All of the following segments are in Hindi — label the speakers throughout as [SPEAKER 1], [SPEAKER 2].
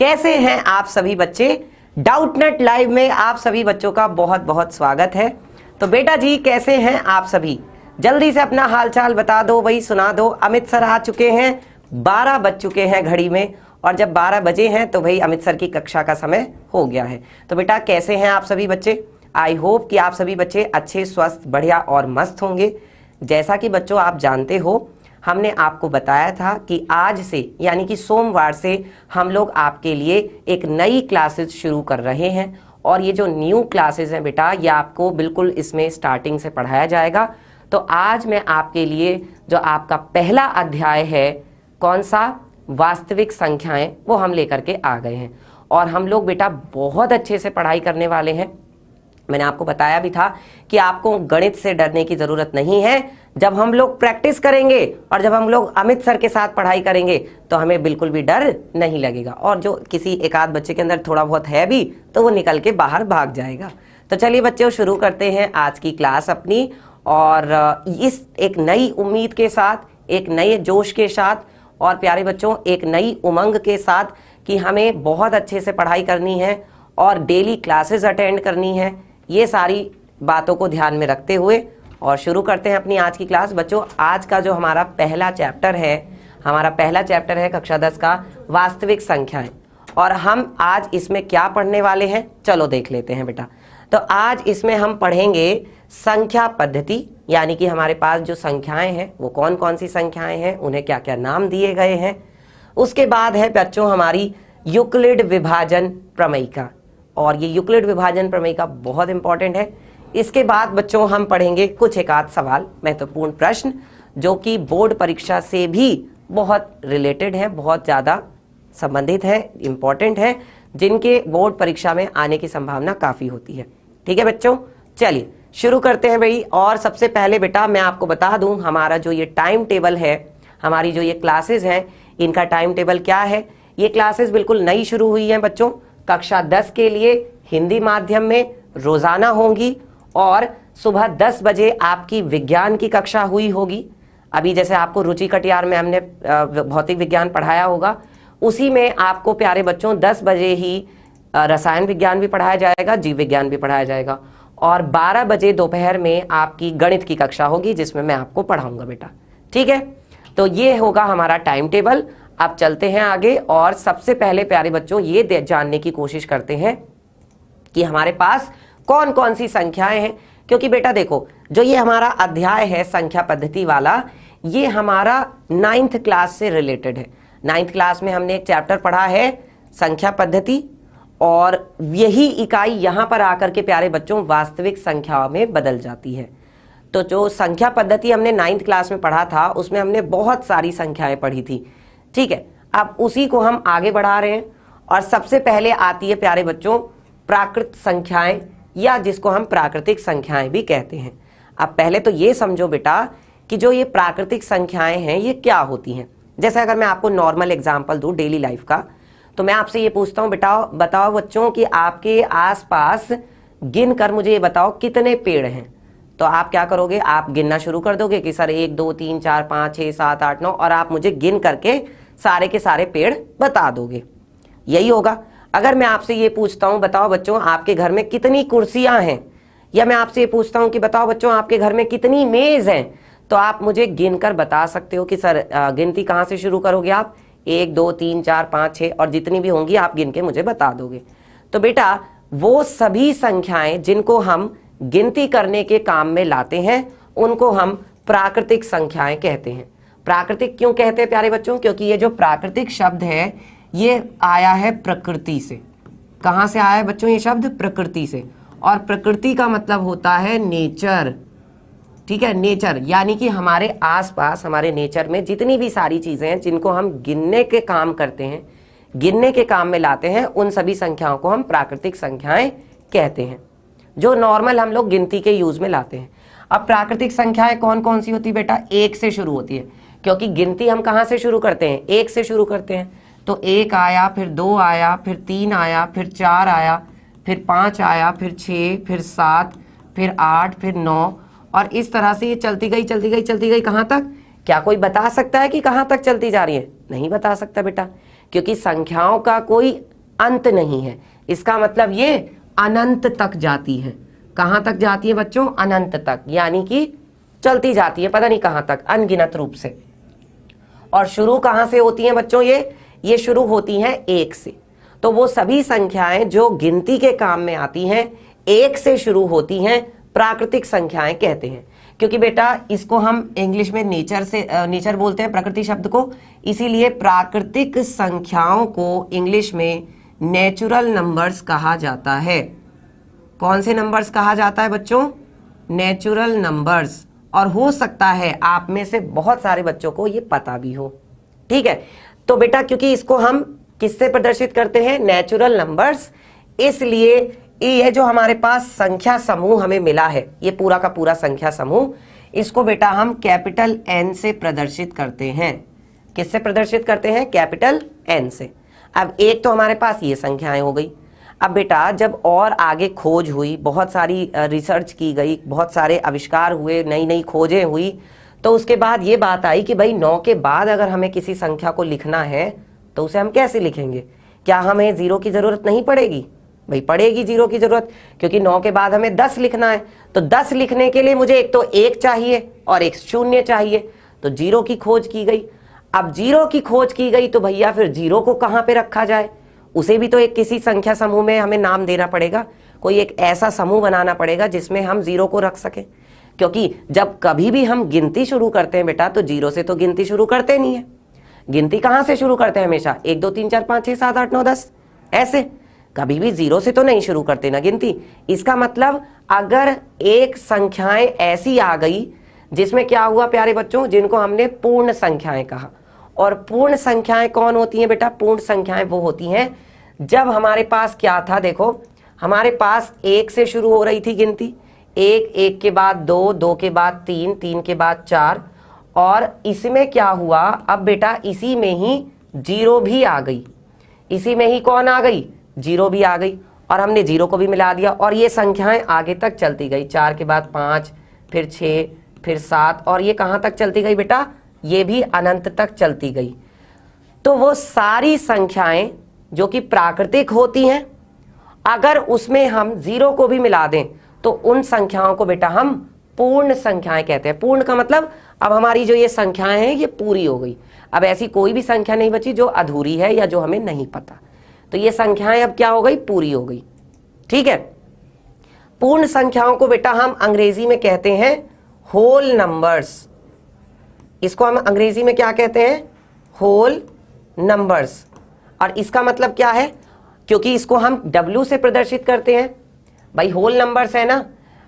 [SPEAKER 1] कैसे हैं आप सभी बच्चे। डाउटनेट लाइव में आप सभी बच्चों का बहुत बहुत स्वागत है। तो बेटा जी कैसे हैं आप सभी, जल्दी से अपना हालचाल बता दो भाई, सुना दो। अमित सर आ चुके हैं, 12 बज चुके हैं घड़ी में, और जब 12 बजे हैं तो भाई अमित सर की कक्षा का समय हो गया है। तो बेटा कैसे हैं आप सभी बच्चे। आई होप कि आप सभी बच्चे अच्छे, स्वस्थ, बढ़िया और मस्त होंगे। जैसा कि बच्चों आप जानते हो, हमने आपको बताया था कि आज से यानी कि सोमवार से हम लोग आपके लिए एक नई क्लासेस शुरू कर रहे हैं। और ये जो न्यू क्लासेस हैं बेटा, ये आपको बिल्कुल इसमें स्टार्टिंग से पढ़ाया जाएगा। तो आज मैं आपके लिए जो आपका पहला अध्याय है, कौन सा, वास्तविक संख्याएं, वो हम लेकर के आ गए हैं। और हम लोग बेटा बहुत अच्छे से पढ़ाई करने वाले हैं। मैंने आपको बताया भी था कि आपको गणित से डरने की जरूरत नहीं है। जब हम लोग प्रैक्टिस करेंगे और जब हम लोग अमित सर के साथ पढ़ाई करेंगे तो हमें बिल्कुल भी डर नहीं लगेगा। और जो किसी एक आध बच्चे के अंदर थोड़ा बहुत है भी तो वो निकल के बाहर भाग जाएगा। तो चलिए बच्चों शुरू करते हैं आज की क्लास अपनी, और इस एक नई उम्मीद के साथ, एक नए जोश के साथ, और प्यारे बच्चों एक नई उमंग के साथ कि हमें बहुत अच्छे से पढ़ाई करनी है और डेली क्लासेस अटेंड करनी है। ये सारी बातों को ध्यान में रखते हुए और शुरू करते हैं अपनी आज की क्लास। बच्चों आज का जो हमारा पहला चैप्टर है, कक्षा 10 का वास्तविक संख्याएं। और हम आज इसमें क्या पढ़ने वाले हैं, चलो देख लेते हैं बेटा। तो आज इसमें हम पढ़ेंगे संख्या पद्धति, यानी कि हमारे पास जो संख्याएं हैं वो कौन कौन सी संख्याएं हैं, उन्हें क्या क्या नाम दिए गए हैं। उसके बाद है बच्चों हमारी यूक्लिड विभाजन प्रमेयिका, और ये यूक्लिड विभाजन प्रमेयिका बहुत इंपॉर्टेंट है। इसके बाद बच्चों हम पढ़ेंगे कुछ एक आध सवाल, महत्वपूर्ण प्रश्न, जो कि बोर्ड परीक्षा से भी बहुत रिलेटेड है, बहुत ज़्यादा संबंधित है, इंपॉर्टेंट है, जिनके बोर्ड परीक्षा में आने की संभावना काफ़ी होती है। ठीक है बच्चों, चलिए शुरू करते हैं भाई। और सबसे पहले बेटा मैं आपको बता दूं, हमारा जो ये टाइम टेबल है, हमारी जो ये क्लासेस हैं, इनका टाइम टेबल क्या है। ये क्लासेस बिल्कुल नई शुरू हुई हैं बच्चों। कक्षा 10 के लिए हिंदी माध्यम में रोजाना होंगी, और सुबह 10 बजे आपकी विज्ञान की कक्षा हुई होगी। अभी जैसे आपको रुचि कटियार में हमने भौतिक विज्ञान पढ़ाया होगा, उसी में आपको प्यारे बच्चों 10 बजे ही रसायन विज्ञान भी पढ़ाया जाएगा, जीव विज्ञान भी पढ़ाया जाएगा, और 12 बजे दोपहर में आपकी गणित की कक्षा होगी जिसमें मैं आपको पढ़ाऊंगा बेटा। ठीक है, तो ये होगा हमारा टाइम टेबल। अब चलते हैं आगे, और सबसे पहले प्यारे बच्चों ये जानने की कोशिश करते हैं कि हमारे पास कौन कौन सी संख्याएं हैं। क्योंकि बेटा देखो, जो ये हमारा अध्याय है संख्या पद्धति वाला, ये हमारा 9th क्लास से रिलेटेड है। 9th क्लास में हमने एक चैप्टर पढ़ा है संख्या पद्धति, और यही इकाई यहाँ पर आकर के प्यारे बच्चों वास्तविक संख्याओं में बदल जाती है। तो जो संख्या पद्धति हमने 9th क्लास में पढ़ा था, उसमें हमने बहुत सारी संख्याएं पढ़ी थी। ठीक है, अब उसी को हम आगे बढ़ा रहे हैं, और सबसे पहले आती है प्यारे बच्चों प्राकृत संख्याएं, या जिसको हम प्राकृतिक संख्याएं भी कहते हैं। अब पहले तो ये समझो बेटा कि जो ये प्राकृतिक संख्याएं हैं ये क्या होती हैं। जैसे अगर मैं आपको नॉर्मल एग्जाम्पल दूं डेली लाइफ का, तो मैं आपसे ये पूछता हूँ बेटा, बताओ बच्चों कि आपके आसपास गिन कर मुझे ये बताओ कितने पेड़ हैं। तो आप क्या करोगे, आप गिनना शुरू कर दोगे कि सर 1 2 3 4 5 6 7 8 9, और आप मुझे गिन करके सारे के सारे पेड़ बता दोगे। यही होगा। अगर मैं आपसे ये पूछता हूँ बताओ बच्चों आपके घर में कितनी कुर्सियां हैं, या मैं आपसे ये पूछता हूँ कि बताओ बच्चों आपके घर में कितनी मेज हैं, तो आप मुझे गिनकर बता सकते हो कि सर गिनती कहाँ से शुरू करोगे आप, 1 2 3 4 5 6, और जितनी भी होंगी आप गिन के मुझे बता दोगे। तो बेटा वो सभी संख्याएं जिनको हम गिनती करने के काम में लाते हैं उनको हम प्राकृतिक संख्याएं कहते हैं। प्राकृतिक क्यों कहते हैं प्यारे बच्चों, क्योंकि ये जो प्राकृतिक शब्द है ये आया है प्रकृति से। कहाँ से आया है बच्चों ये शब्द, प्रकृति से। और प्रकृति का मतलब होता है नेचर। ठीक है, नेचर यानी कि हमारे आसपास, हमारे नेचर में जितनी भी सारी चीजें हैं जिनको हम गिनने के काम करते हैं, गिनने के काम में लाते हैं, उन सभी संख्याओं को हम प्राकृतिक संख्याएं कहते हैं, जो नॉर्मल हम लोग गिनती के यूज में लाते हैं। अब प्राकृतिक संख्याएं कौन कौन सी होती है बेटा, 1 से शुरू होती है, क्योंकि गिनती हम कहाँ से शुरू करते हैं, 1 से शुरू करते हैं। तो 1 आया, फिर 2 आया, फिर 3 आया, फिर 4 आया, फिर 5 आया, फिर 6, फिर 7, फिर 8, फिर 9, और इस तरह से ये चलती गई कहाँ तक। क्या कोई बता सकता है कि कहाँ तक चलती जा रही है? नहीं बता सकता बेटा, क्योंकि संख्याओं का कोई अंत नहीं है। इसका मतलब ये अनंत तक जाती है। कहां तक जाती है बच्चों? अनंत तक, यानी कि चलती जाती है पता नहीं कहां तक, अनगिनत रूप से। और शुरू कहां से होती हैं बच्चों? ये शुरू होती हैं 1 से। तो वो सभी संख्याएं जो गिनती के काम में आती हैं 1 से शुरू होती हैं, प्राकृतिक संख्याएं कहते हैं। क्योंकि बेटा इसको हम इंग्लिश में नेचर बोलते हैं, प्रकृति शब्द को, इसीलिए प्राकृतिक संख्याओं को इंग्लिश में नेचुरल नंबर्स कहा जाता है। कौन से नंबर्स कहा जाता है बच्चों? Natural numbers. और हो सकता है आप में से बहुत सारे बच्चों को ये पता भी हो। ठीक है, तो बेटा क्योंकि इसको हम किससे प्रदर्शित करते हैं? नेचुरल नंबर्स, इसलिए ये जो हमारे पास संख्या समूह हमें मिला है, ये पूरा का पूरा संख्या समूह, इसको बेटा हम कैपिटल N से प्रदर्शित करते हैं। किससे प्रदर्शित करते हैं? कैपिटल N से। अब एक तो हमारे पास ये संख्याएं हो गई। अब बेटा जब और आगे खोज हुई, बहुत सारी रिसर्च की गई, बहुत सारे आविष्कार हुए, नई नई खोजें हुई, तो उसके बाद ये बात आई कि भाई 9 के बाद अगर हमें किसी संख्या को लिखना है तो उसे हम कैसे लिखेंगे? क्या हमें 0 की जरूरत नहीं पड़ेगी? भाई पड़ेगी 0 की जरूरत, क्योंकि 9 के बाद हमें 10 लिखना है। तो 10 लिखने के लिए मुझे एक तो 1 चाहिए और एक 0 चाहिए, तो 0 की खोज की गई। अब 0 की खोज की गई तो भैया फिर 0 को कहां पे रखा जाए? उसे भी तो एक किसी संख्या समूह में हमें नाम देना पड़ेगा, कोई एक ऐसा समूह बनाना पड़ेगा जिसमें हम 0 को रख सके। क्योंकि जब कभी भी हम गिनती शुरू करते हैं बेटा तो 0 से तो गिनती शुरू करते नहीं है। गिनती कहां से शुरू करते हैं? हमेशा 1 2 3 4 5 6 7 8 9 10 ऐसे, कभी भी 0 से तो नहीं शुरू करते ना गिनती। इसका मतलब अगर एक संख्याएं ऐसी आ गई जिसमें क्या हुआ प्यारे बच्चों, जिनको हमने पूर्ण संख्याएं कहा। और पूर्ण संख्याएं कौन होती हैं बेटा? पूर्ण संख्याएं वो होती हैं जब हमारे पास क्या था, देखो हमारे पास 1 से शुरू हो रही थी गिनती, 1 1 के बाद 2 2 के बाद 3 3 के बाद 4, और इसमें क्या हुआ, अब बेटा इसी में ही 0 भी आ गई। इसी में ही कौन आ गई? 0 भी आ गई, और हमने 0 को भी मिला दिया, और ये संख्याएं आगे तक चलती गई। 4 के बाद 5, फिर 6, फिर 7, और ये कहां तक चलती गई बेटा? ये भी अनंत तक चलती गई। तो वो सारी संख्याएं जो कि प्राकृतिक होती हैं, अगर उसमें हम 0 को भी मिला दें तो उन संख्याओं को बेटा हम पूर्ण संख्याएं कहते हैं। पूर्ण का मतलब अब हमारी जो ये संख्याएं हैं ये पूरी हो गई। अब ऐसी कोई भी संख्या नहीं बची जो अधूरी है या जो हमें नहीं पता। तो ये संख्याएं अब क्या हो गई? पूरी हो गई। ठीक है, पूर्ण संख्याओं को बेटा हम अंग्रेजी में कहते हैं होल नंबर्स। इसको हम अंग्रेजी में क्या कहते हैं? Whole numbers. और इसका मतलब क्या है? क्योंकि इसको हम W से प्रदर्शित करते हैं। भाई होल नंबर्स है ना,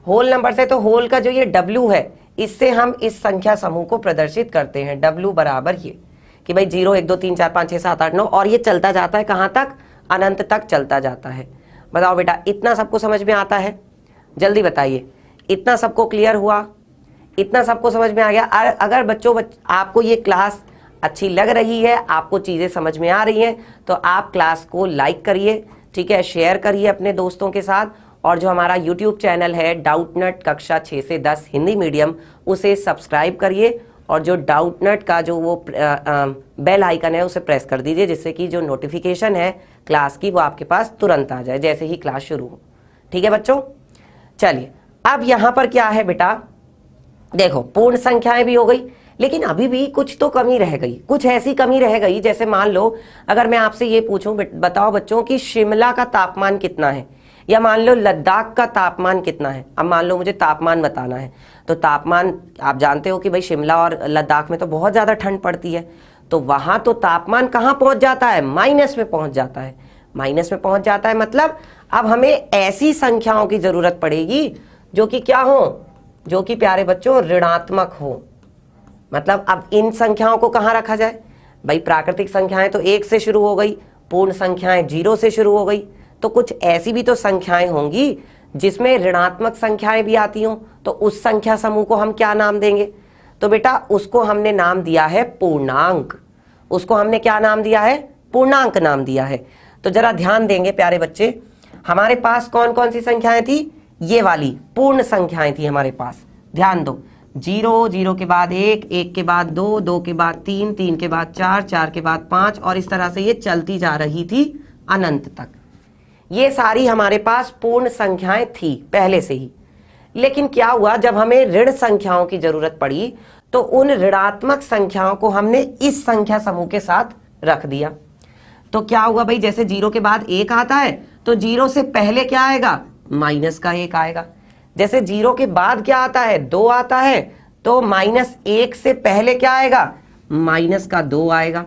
[SPEAKER 1] होल नंबर्स है तो होल का जो ये W है इससे हम इस संख्या समूह को प्रदर्शित करते हैं। W बराबर ये कि भाई 0 1 2 3 4 5 6 7 8 9, और ये चलता जाता है कहां तक? अनंत तक चलता जाता है। बताओ बेटा इतना सबको समझ में आता है? जल्दी बताइए, इतना सबको क्लियर हुआ? इतना सबको समझ में आ गया? अगर बच्चों आपको ये क्लास अच्छी लग रही है, आपको चीजें समझ में आ रही हैं, तो आप क्लास को लाइक करिए, ठीक है, शेयर करिए अपने दोस्तों के साथ, और जो हमारा YouTube चैनल है डाउटनट कक्षा 6 से 10 हिंदी मीडियम, उसे सब्सक्राइब करिए, और जो डाउटनट का जो वो बेल आइकन है उसे प्रेस कर दीजिए, जिससे कि जो नोटिफिकेशन है क्लास की वो आपके पास तुरंत आ जाए जैसे ही क्लास शुरू हो। ठीक है बच्चों, चलिए अब यहाँ पर क्या है बेटा, देखो पूर्ण संख्याएं भी हो गई, लेकिन अभी भी कुछ तो कमी रह गई। कुछ ऐसी कमी रह गई जैसे मान लो अगर मैं आपसे ये पूछूं, बताओ बच्चों कि शिमला का तापमान कितना है, या मान लो लद्दाख का तापमान कितना है। अब मान लो मुझे तापमान बताना है, तो तापमान आप जानते हो कि भाई शिमला और लद्दाख में तो बहुत ज्यादा ठंड पड़ती है, तो वहां तो तापमान कहाँ पहुंच जाता है? माइनस में पहुंच जाता है। माइनस में पहुंच जाता है मतलब अब हमें ऐसी संख्याओं की जरूरत पड़ेगी जो कि क्या हो? जो कि प्यारे बच्चों ऋणात्मक हो। मतलब अब इन संख्याओं को कहां रखा जाए? भाई प्राकृतिक संख्याएं तो 1 से शुरू हो गई, पूर्ण संख्याएं 0 से शुरू हो गई, तो कुछ ऐसी भी तो संख्याएं होंगी जिसमें ऋणात्मक संख्याएं भी आती हों, तो उस संख्या समूह को हम क्या नाम देंगे? तो बेटा उसको हमने नाम दिया है पूर्णांक। उसको हमने क्या नाम दिया है? पूर्णांक नाम दिया है। तो जरा ध्यान देंगे प्यारे बच्चे, हमारे पास कौन कौन सी संख्याएं थी? ये वाली पूर्ण संख्याएं थी हमारे पास। ध्यान दो, 0 0 के बाद 1 1 के बाद 2 2 के बाद 3 3 के बाद 4 4 के बाद 5, और इस तरह से ये चलती जा रही थी अनंत तक। ये सारी हमारे पास पूर्ण संख्याएं थी पहले से ही, लेकिन क्या हुआ, जब हमें ऋण संख्याओं की जरूरत पड़ी तो उन ऋणात्मक संख्याओं को हमने इस संख्या समूह के साथ रख दिया। तो क्या हुआ भाई, जैसे 0 के बाद 1 आता है तो 0 से पहले क्या आएगा, माइनस का 1 आएगा। जैसे 0 के बाद क्या आता है, 2 आता है, तो -1 से पहले क्या आएगा, माइनस का 2 आएगा।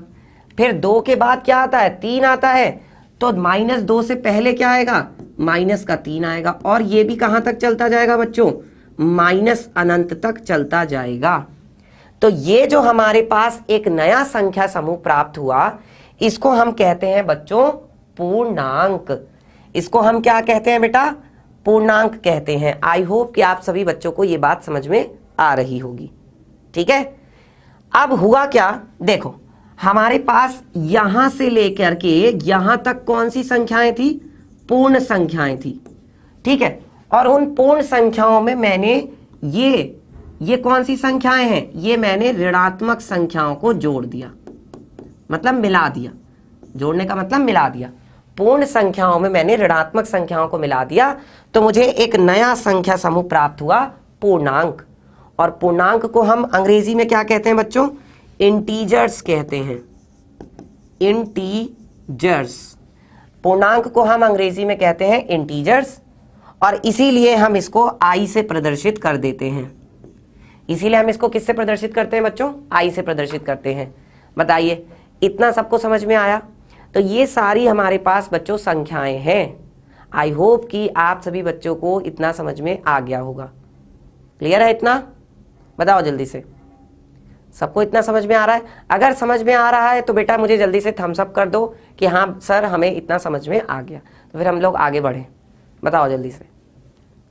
[SPEAKER 1] फिर 2 के बाद क्या आता है, 3 आता है, तो -2 से पहले क्या आएगा, माइनस का 3 आएगा। और ये भी कहां तक चलता जाएगा बच्चों, माइनस अनंत तक चलता जाएगा। तो ये जो हमारे पास एक नया संख्या समूह प्राप्त हुआ, इसको हम कहते हैं बच्चों पूर्णांक। इसको हम क्या कहते हैं बेटा, पूर्णांक कहते हैं। आई होप कि आप सभी बच्चों को ये बात समझ में आ रही होगी। ठीक है, अब हुआ क्या, देखो हमारे पास यहां से लेकर के यहां तक कौन सी संख्याएं थी, पूर्ण संख्याएं थी। ठीक है, और उन पूर्ण संख्याओं में मैंने ये कौन सी संख्याएं हैं, ये मैंने ऋणात्मक संख्याओं को जोड़ दिया, मतलब मिला दिया। जोड़ने का मतलब मिला दिया। पूर्ण संख्याओं में मैंने ऋणात्मक संख्याओं को मिला दिया, तो मुझे एक नया संख्या समूह प्राप्त हुआ, पूर्णांक। और पूर्णांक को हम अंग्रेजी में क्या कहते हैं बच्चों, इंटीजर्स कहते हैं। इंटीजर्स, पूर्णांक को हम अंग्रेजी में कहते हैं इंटीजर्स, और इसीलिए हम इसको आई से प्रदर्शित कर देते हैं। इसीलिए हम इसको किससे प्रदर्शित करते हैं बच्चों, आई से प्रदर्शित करते हैं। बताइए, इतना सबको समझ में आया? तो ये सारी हमारे पास बच्चों संख्याएं हैं। आई होप कि आप सभी बच्चों को इतना समझ में आ गया होगा। क्लियर है इतना? बताओ जल्दी से, सबको इतना समझ में आ रहा है? अगर समझ में आ रहा है तो बेटा मुझे जल्दी से थम्स अप कर दो कि हाँ सर हमें इतना समझ में आ गया, तो फिर हम लोग आगे बढ़े। बताओ जल्दी से,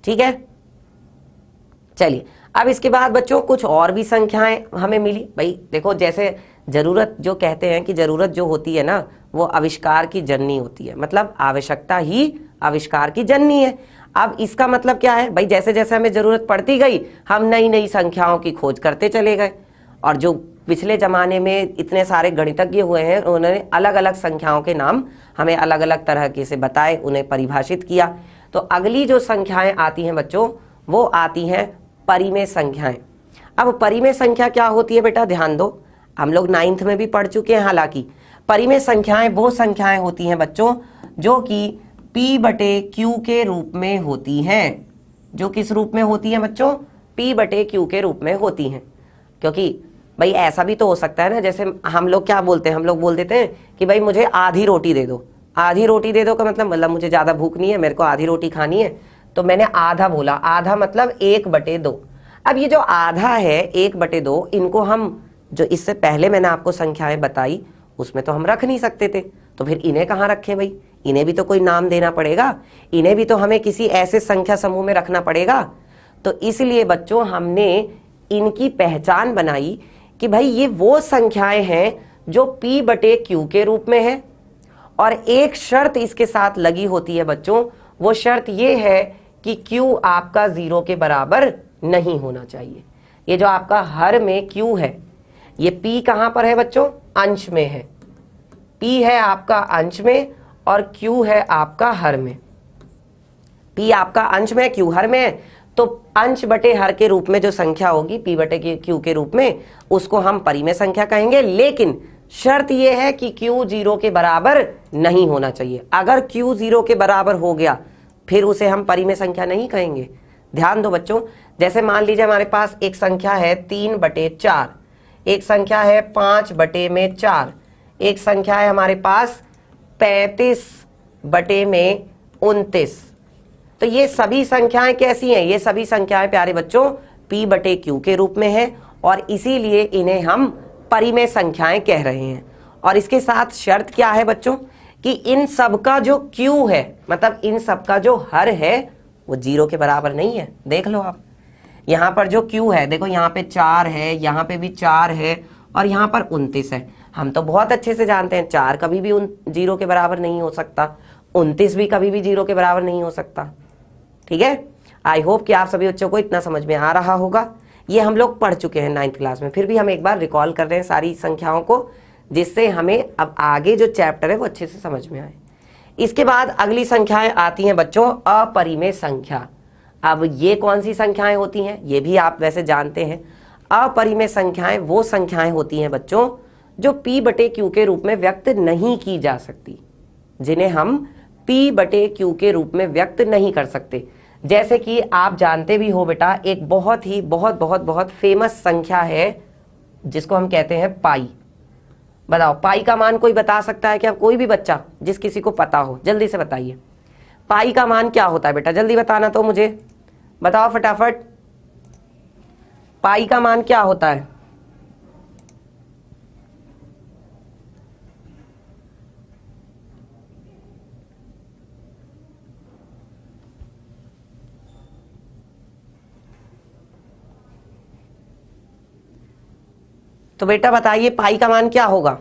[SPEAKER 1] ठीक है? चलिए, अब इसके बाद बच्चों कुछ और भी संख्याएं हमें मिली। भाई देखो, जैसे जरूरत जो कहते हैं कि जरूरत जो होती है ना, वो आविष्कार की जननी होती है, मतलब आवश्यकता ही आविष्कार की जननी है। अब इसका मतलब क्या है भाई, जैसे जैसे हमें जरूरत पड़ती गई हम नई नई संख्याओं की खोज करते चले गए, और जो पिछले जमाने में इतने सारे गणितज्ञ हुए हैं उन्होंने अलग अलग संख्याओं के नाम हमें अलग अलग तरह के से बताए, उन्हें परिभाषित किया। तो अगली जो संख्याएं आती हैं बच्चों, वो आती हैं परिमेय संख्याएं। अब परिमेय संख्या क्या होती है बेटा, ध्यान दो, हम लोग 9th में भी पढ़ चुके हैं। हालांकि परिमेय संख्याएं वो संख्याएं होती हैं बच्चों जो कि P/Q के रूप में होती हैं। जो किस रूप में होती हैं बच्चों, P/Q के रूप में होती हैं। क्योंकि भाई ऐसा भी तो हो सकता है ना, जैसे हम लोग क्या बोलते हैं, हम लोग बोल देते हैं कि भाई मुझे आधी रोटी दे दो। आधी रोटी दे दो का मतलब मुझे ज़्यादा भूख नहीं है, मेरे को आधी रोटी खानी है, तो मैंने आधा बोला। आधा मतलब 1/2। अब ये जो आधा है 1/2, इनको हम जो इससे पहले मैंने आपको संख्याएं बताई उसमें तो हम रख नहीं सकते थे, तो फिर इन्हें कहाँ रखें भाई, इन्हें भी तो कोई नाम देना पड़ेगा, इन्हें भी तो हमें किसी ऐसे संख्या समूह में रखना पड़ेगा। तो इसलिए बच्चों हमने इनकी पहचान बनाई कि भाई ये वो संख्याएं हैं जो P/Q के रूप में है, और एक शर्त इसके साथ लगी होती है बच्चों, वो शर्त ये है कि Q आपका 0 के बराबर नहीं होना चाहिए। ये जो आपका हर में Q है, ये P कहां पर है बच्चों, अंश में है। P है आपका अंश में और Q है आपका हर में। P आपका अंश में, Q हर में है, तो अंश बटे हर के रूप में जो संख्या होगी P/Q के रूप में, उसको हम परिमेय संख्या कहेंगे। लेकिन शर्त यह है कि Q 0 के बराबर नहीं होना चाहिए। अगर Q 0 के बराबर हो गया फिर उसे हम परिमेय संख्या नहीं कहेंगे। ध्यान दो बच्चों, जैसे मान लीजिए हमारे पास एक संख्या है 3/4, एक संख्या है 5/4, एक संख्या है हमारे पास 35/29। तो ये सभी संख्याएं कैसी हैं, ये सभी संख्याएं प्यारे बच्चों P/Q के रूप में है, और इसीलिए इन्हें हम परिमेय संख्याएं कह रहे हैं। और इसके साथ शर्त क्या है बच्चों कि इन सब का जो Q है, मतलब इन सब का जो हर है, वो 0 के बराबर नहीं है। देख लो आप, यहाँ पर जो Q है, देखो यहाँ पे 4 है, यहाँ पे भी 4 है, और यहाँ पर 29 है। हम तो बहुत अच्छे से जानते हैं 4 कभी भी 0 के बराबर नहीं हो सकता, 29 भी कभी भी 0 के बराबर नहीं हो सकता। ठीक है, आई होप कि आप सभी बच्चों को इतना समझ में आ रहा होगा। ये हम लोग पढ़ चुके हैं 9th क्लास में, फिर भी हम एक बार रिकॉल कर रहे हैं सारी संख्याओं को, जिससे हमें अब आगे जो चैप्टर है वो अच्छे से समझ में आए। इसके बाद अगली संख्याएं आती हैं बच्चों अपरिमेय संख्या। अब ये कौन सी संख्याएं होती हैं, ये भी आप वैसे जानते हैं। अपरिमेय संख्याएं वो संख्याएं होती हैं बच्चों जो p बटे q के रूप में व्यक्त नहीं की जा सकती, जिन्हें हम p बटे q के रूप में व्यक्त नहीं कर सकते। जैसे कि आप जानते भी हो बेटा, एक बहुत ही बहुत बहुत बहुत फेमस संख्या है जिसको हम कहते हैं पाई। बताओ पाई का मान कोई बता सकता है क्या? कोई भी बच्चा जिस किसी को पता हो जल्दी से बताइए, पाई का मान क्या होता है बेटा? जल्दी बताना तो मुझे, बताओ फटाफट, पाई का मान क्या होता है? तो बेटा बताइए पाई का मान क्या होगा?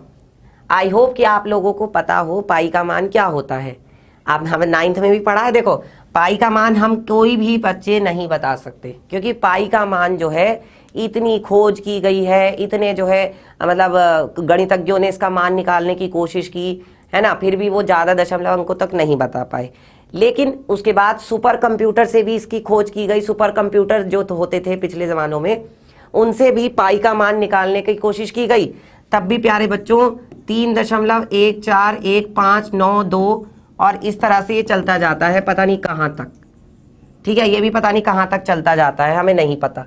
[SPEAKER 1] आई होप कि आप लोगों को पता हो पाई का मान क्या होता है। आप हमें 9th में भी पढ़ा है। देखो पाई का मान हम कोई भी बच्चे नहीं बता सकते, क्योंकि पाई का मान जो है इतनी खोज की गई है, इतने जो है मतलब गणितज्ञों ने इसका मान निकालने की कोशिश की है ना, फिर भी वो ज़्यादा दशमलव अंकों तक नहीं बता पाए। लेकिन उसके बाद सुपर कंप्यूटर से भी इसकी खोज की गई। सुपर कंप्यूटर जो होते थे पिछले ज़मानों में, उनसे भी पाई का मान निकालने की कोशिश की गई। तब भी प्यारे बच्चों 3.14159 और इस तरह से ये चलता जाता है, पता नहीं कहाँ तक। ठीक है, ये भी पता नहीं कहाँ तक चलता जाता है, हमें नहीं पता।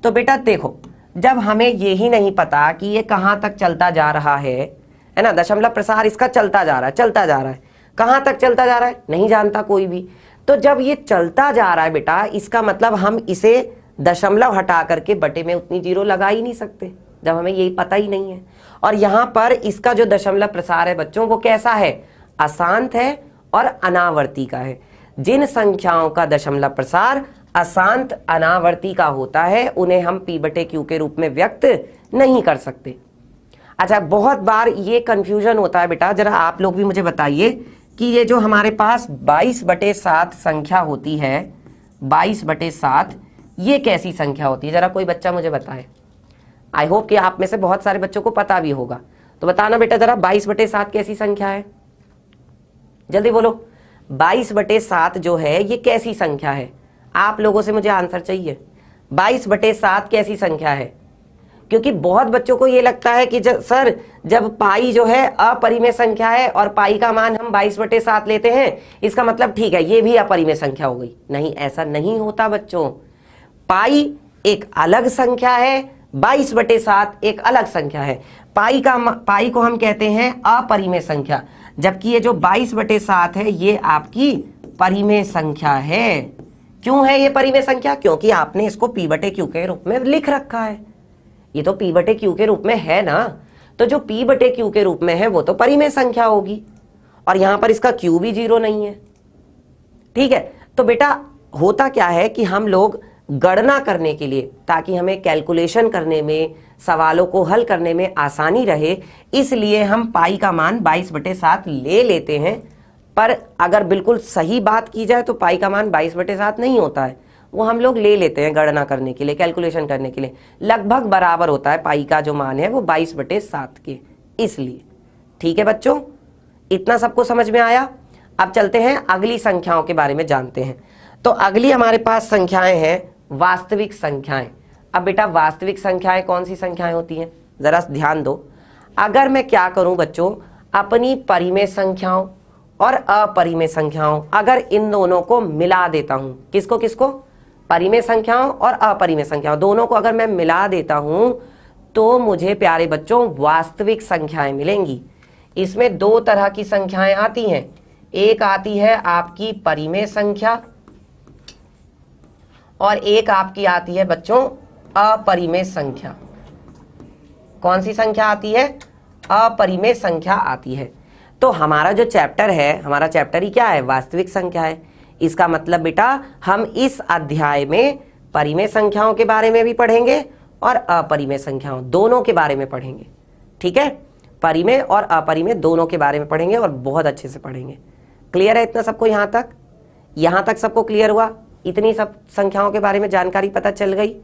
[SPEAKER 1] तो बेटा देखो, जब हमें ये ही नहीं पता कि ये कहाँ तक चलता जा रहा है ना, दशमलव प्रसार इसका चलता जा रहा है, चलता जा रहा है, कहाँ तक चलता जा रहा है नहीं जानता कोई भी। तो जब ये चलता जा रहा है बेटा, इसका मतलब हम इसे दशमलव हटा करके बटे में उतनी जीरो लगा ही नहीं सकते, जब हमें यही पता ही नहीं है। और यहाँ पर इसका जो दशमलव प्रसार है बच्चों वो कैसा है? अशांत है और अनावर्ती का है। जिन संख्याओं का दशमलव प्रसार अशांत अनावर्ती का होता है उन्हें हम p बटे q के रूप में व्यक्त नहीं कर सकते। अच्छा, बहुत बार ये कंफ्यूजन होता है बेटा, जरा आप लोग भी मुझे बताइए कि ये जो हमारे पास 22/7 संख्या होती है, 22/7 ये कैसी संख्या होती है? जरा कोई बच्चा मुझे बताए। आई होप कि आप में से बहुत सारे बच्चों को पता भी होगा, तो बताना बेटा जरा 22/7 कैसी संख्या है? जल्दी बोलो, 22/7 जो है ये कैसी संख्या है? आप लोगों से मुझे आंसर चाहिए। 22/7 कैसी संख्या है? क्योंकि बहुत बच्चों को ये लगता है कि सर जब पाई जो है अपरिमेय संख्या है और पाई का मान हम 22/7 लेते हैं, इसका मतलब ठीक है ये भी अपरिमेय संख्या हो गई। नहीं, ऐसा नहीं होता बच्चों। पाई एक अलग संख्या है, 22/7 एक अलग संख्या है। पाई को हम कहते हैं अपरिमेय संख्या, जबकि ये जो 22/7 है ये आपकी परिमेय संख्या है। क्यों है ये परिमेय संख्या? क्योंकि आपने इसको p बटे q के रूप में लिख रखा है। ये तो p बटे q के रूप में है ना, तो जो p बटे q के रूप में है वो तो परिमेय संख्या होगी, और यहां पर इसका q भी 0 नहीं है। ठीक है, तो बेटा होता क्या है कि हम लोग गणना करने के लिए, ताकि हमें कैलकुलेशन करने में, सवालों को हल करने में आसानी रहे, इसलिए हम पाई का मान 22/7 ले लेते हैं। पर अगर बिल्कुल सही बात की जाए तो पाई का मान 22/7 नहीं होता है, वो हम लोग ले लेते हैं गणना करने के लिए, कैलकुलेशन करने के लिए। लगभग बराबर होता है पाई का जो मान है वो 22/7 के, इसलिए। ठीक है बच्चों, इतना सबको समझ में आया? अब चलते हैं अगली संख्याओं के बारे में जानते हैं। तो अगली हमारे पास संख्याएं हैं वास्तविक संख्याएं। अब बेटा वास्तविक संख्याएं कौन सी संख्याएं होती हैं, जरा ध्यान दो। अगर मैं क्या करूं बच्चों, अपनी परिमेय संख्याओं और अपरिमेय संख्याओं, अगर इन दोनों को मिला देता हूं, किसको किसको? परिमेय संख्याओं और अपरिमेय संख्याओं, दोनों को अगर मैं मिला देता हूं तो मुझे प्यारे बच्चों वास्तविक संख्याएं मिलेंगी। इसमें दो तरह की संख्याएं आती हैं, एक आती है आपकी परिमेय संख्या और एक आपकी आती है बच्चों अपरिमेय संख्या। कौन सी संख्या आती है? अपरिमेय संख्या आती है। तो हमारा जो चैप्टर है, हमारा चैप्टर ही क्या है? वास्तविक संख्या है। इसका मतलब बेटा हम इस अध्याय में परिमेय संख्याओं के बारे में भी पढ़ेंगे और अपरिमेय संख्याओं दोनों के बारे में पढ़ेंगे। ठीक है, परिमेय और अपरिमेय दोनों के बारे में पढ़ेंगे और बहुत अच्छे से पढ़ेंगे। क्लियर है इतना सबको? यहाँ तक सबको क्लियर हुआ? इतनी सब संख्याओं के बारे में जानकारी पता चल गई?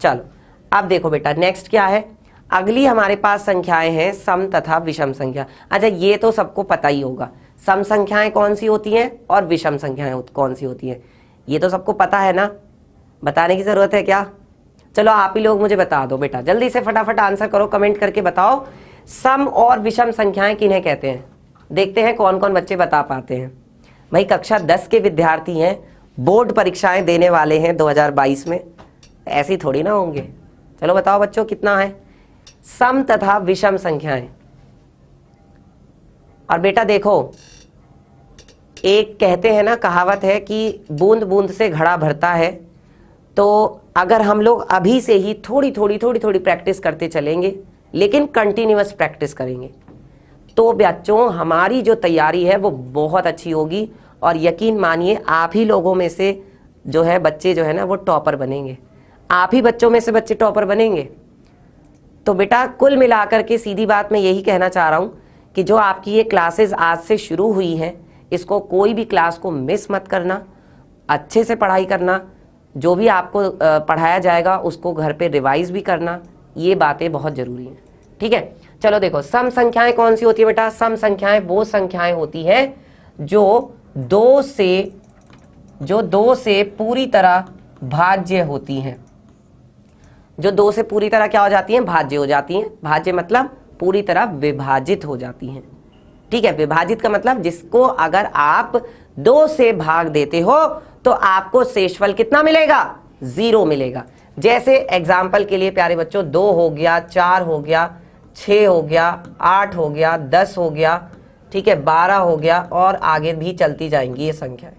[SPEAKER 1] चलो अब देखो बेटा नेक्स्ट क्या है। अगली हमारे पास संख्याएं हैं सम तथा विषम संख्या। अच्छा, ये तो सबको पता ही होगा, सम संख्याएं कौन सी होती हैं और विषम संख्याएं कौन सी होती हैं, ये तो सबको पता है ना, बताने की जरूरत है क्या? चलो आप ही लोग मुझे बता दो बेटा, जल्दी से फटाफट आंसर करो, कमेंट करके बताओ सम और विषम संख्याएं किन्हें कहते हैं। देखते हैं कौन कौन बच्चे बता पाते हैं। भाई कक्षा 10 के विद्यार्थी हैं, बोर्ड परीक्षाएं देने वाले हैं 2022 में, ऐसी थोड़ी ना होंगे। चलो बताओ बच्चों कितना है सम तथा विषम संख्याएं। और बेटा देखो, एक कहते हैं ना, कहावत है कि बूंद बूंद से घड़ा भरता है। तो अगर हम लोग अभी से ही थोड़ी थोड़ी प्रैक्टिस करते चलेंगे, लेकिन कंटिन्यूअस प्रैक्टिस करेंगे, तो बच्चों हमारी जो तैयारी है वो बहुत अच्छी होगी। और यकीन मानिए आप ही लोगों में से जो है बच्चे जो है ना वो टॉपर बनेंगे, आप ही बच्चों में से बच्चे टॉपर बनेंगे। तो बेटा कुल मिलाकर के सीधी बात मैं यही कहना चाह रहा हूँ कि जो आपकी ये क्लासेस आज से शुरू हुई हैं, इसको कोई भी क्लास को मिस मत करना, अच्छे से पढ़ाई करना, जो भी आपको पढ़ाया जाएगा उसको घर पे रिवाइज भी करना, ये बातें बहुत ज़रूरी हैं। ठीक है, चलो देखो सम संख्याएं कौन सी होती है बेटा? सम संख्याएं वो संख्याएं होती हैं जो दो से पूरी तरह भाज्य होती हैं। जो दो से पूरी तरह क्या हो जाती हैं? भाज्य हो जाती हैं। भाज्य मतलब पूरी तरह विभाजित हो जाती हैं। ठीक है, विभाजित का मतलब जिसको अगर आप 2 से भाग देते हो तो आपको शेषफल कितना मिलेगा? 0 मिलेगा। जैसे एग्जाम्पल के लिए प्यारे बच्चों 2 हो गया, 4 हो गया, 6 हो गया, 8 हो गया, 10 हो गया, ठीक है, 12 हो गया, और आगे भी चलती जाएंगी ये संख्याएं।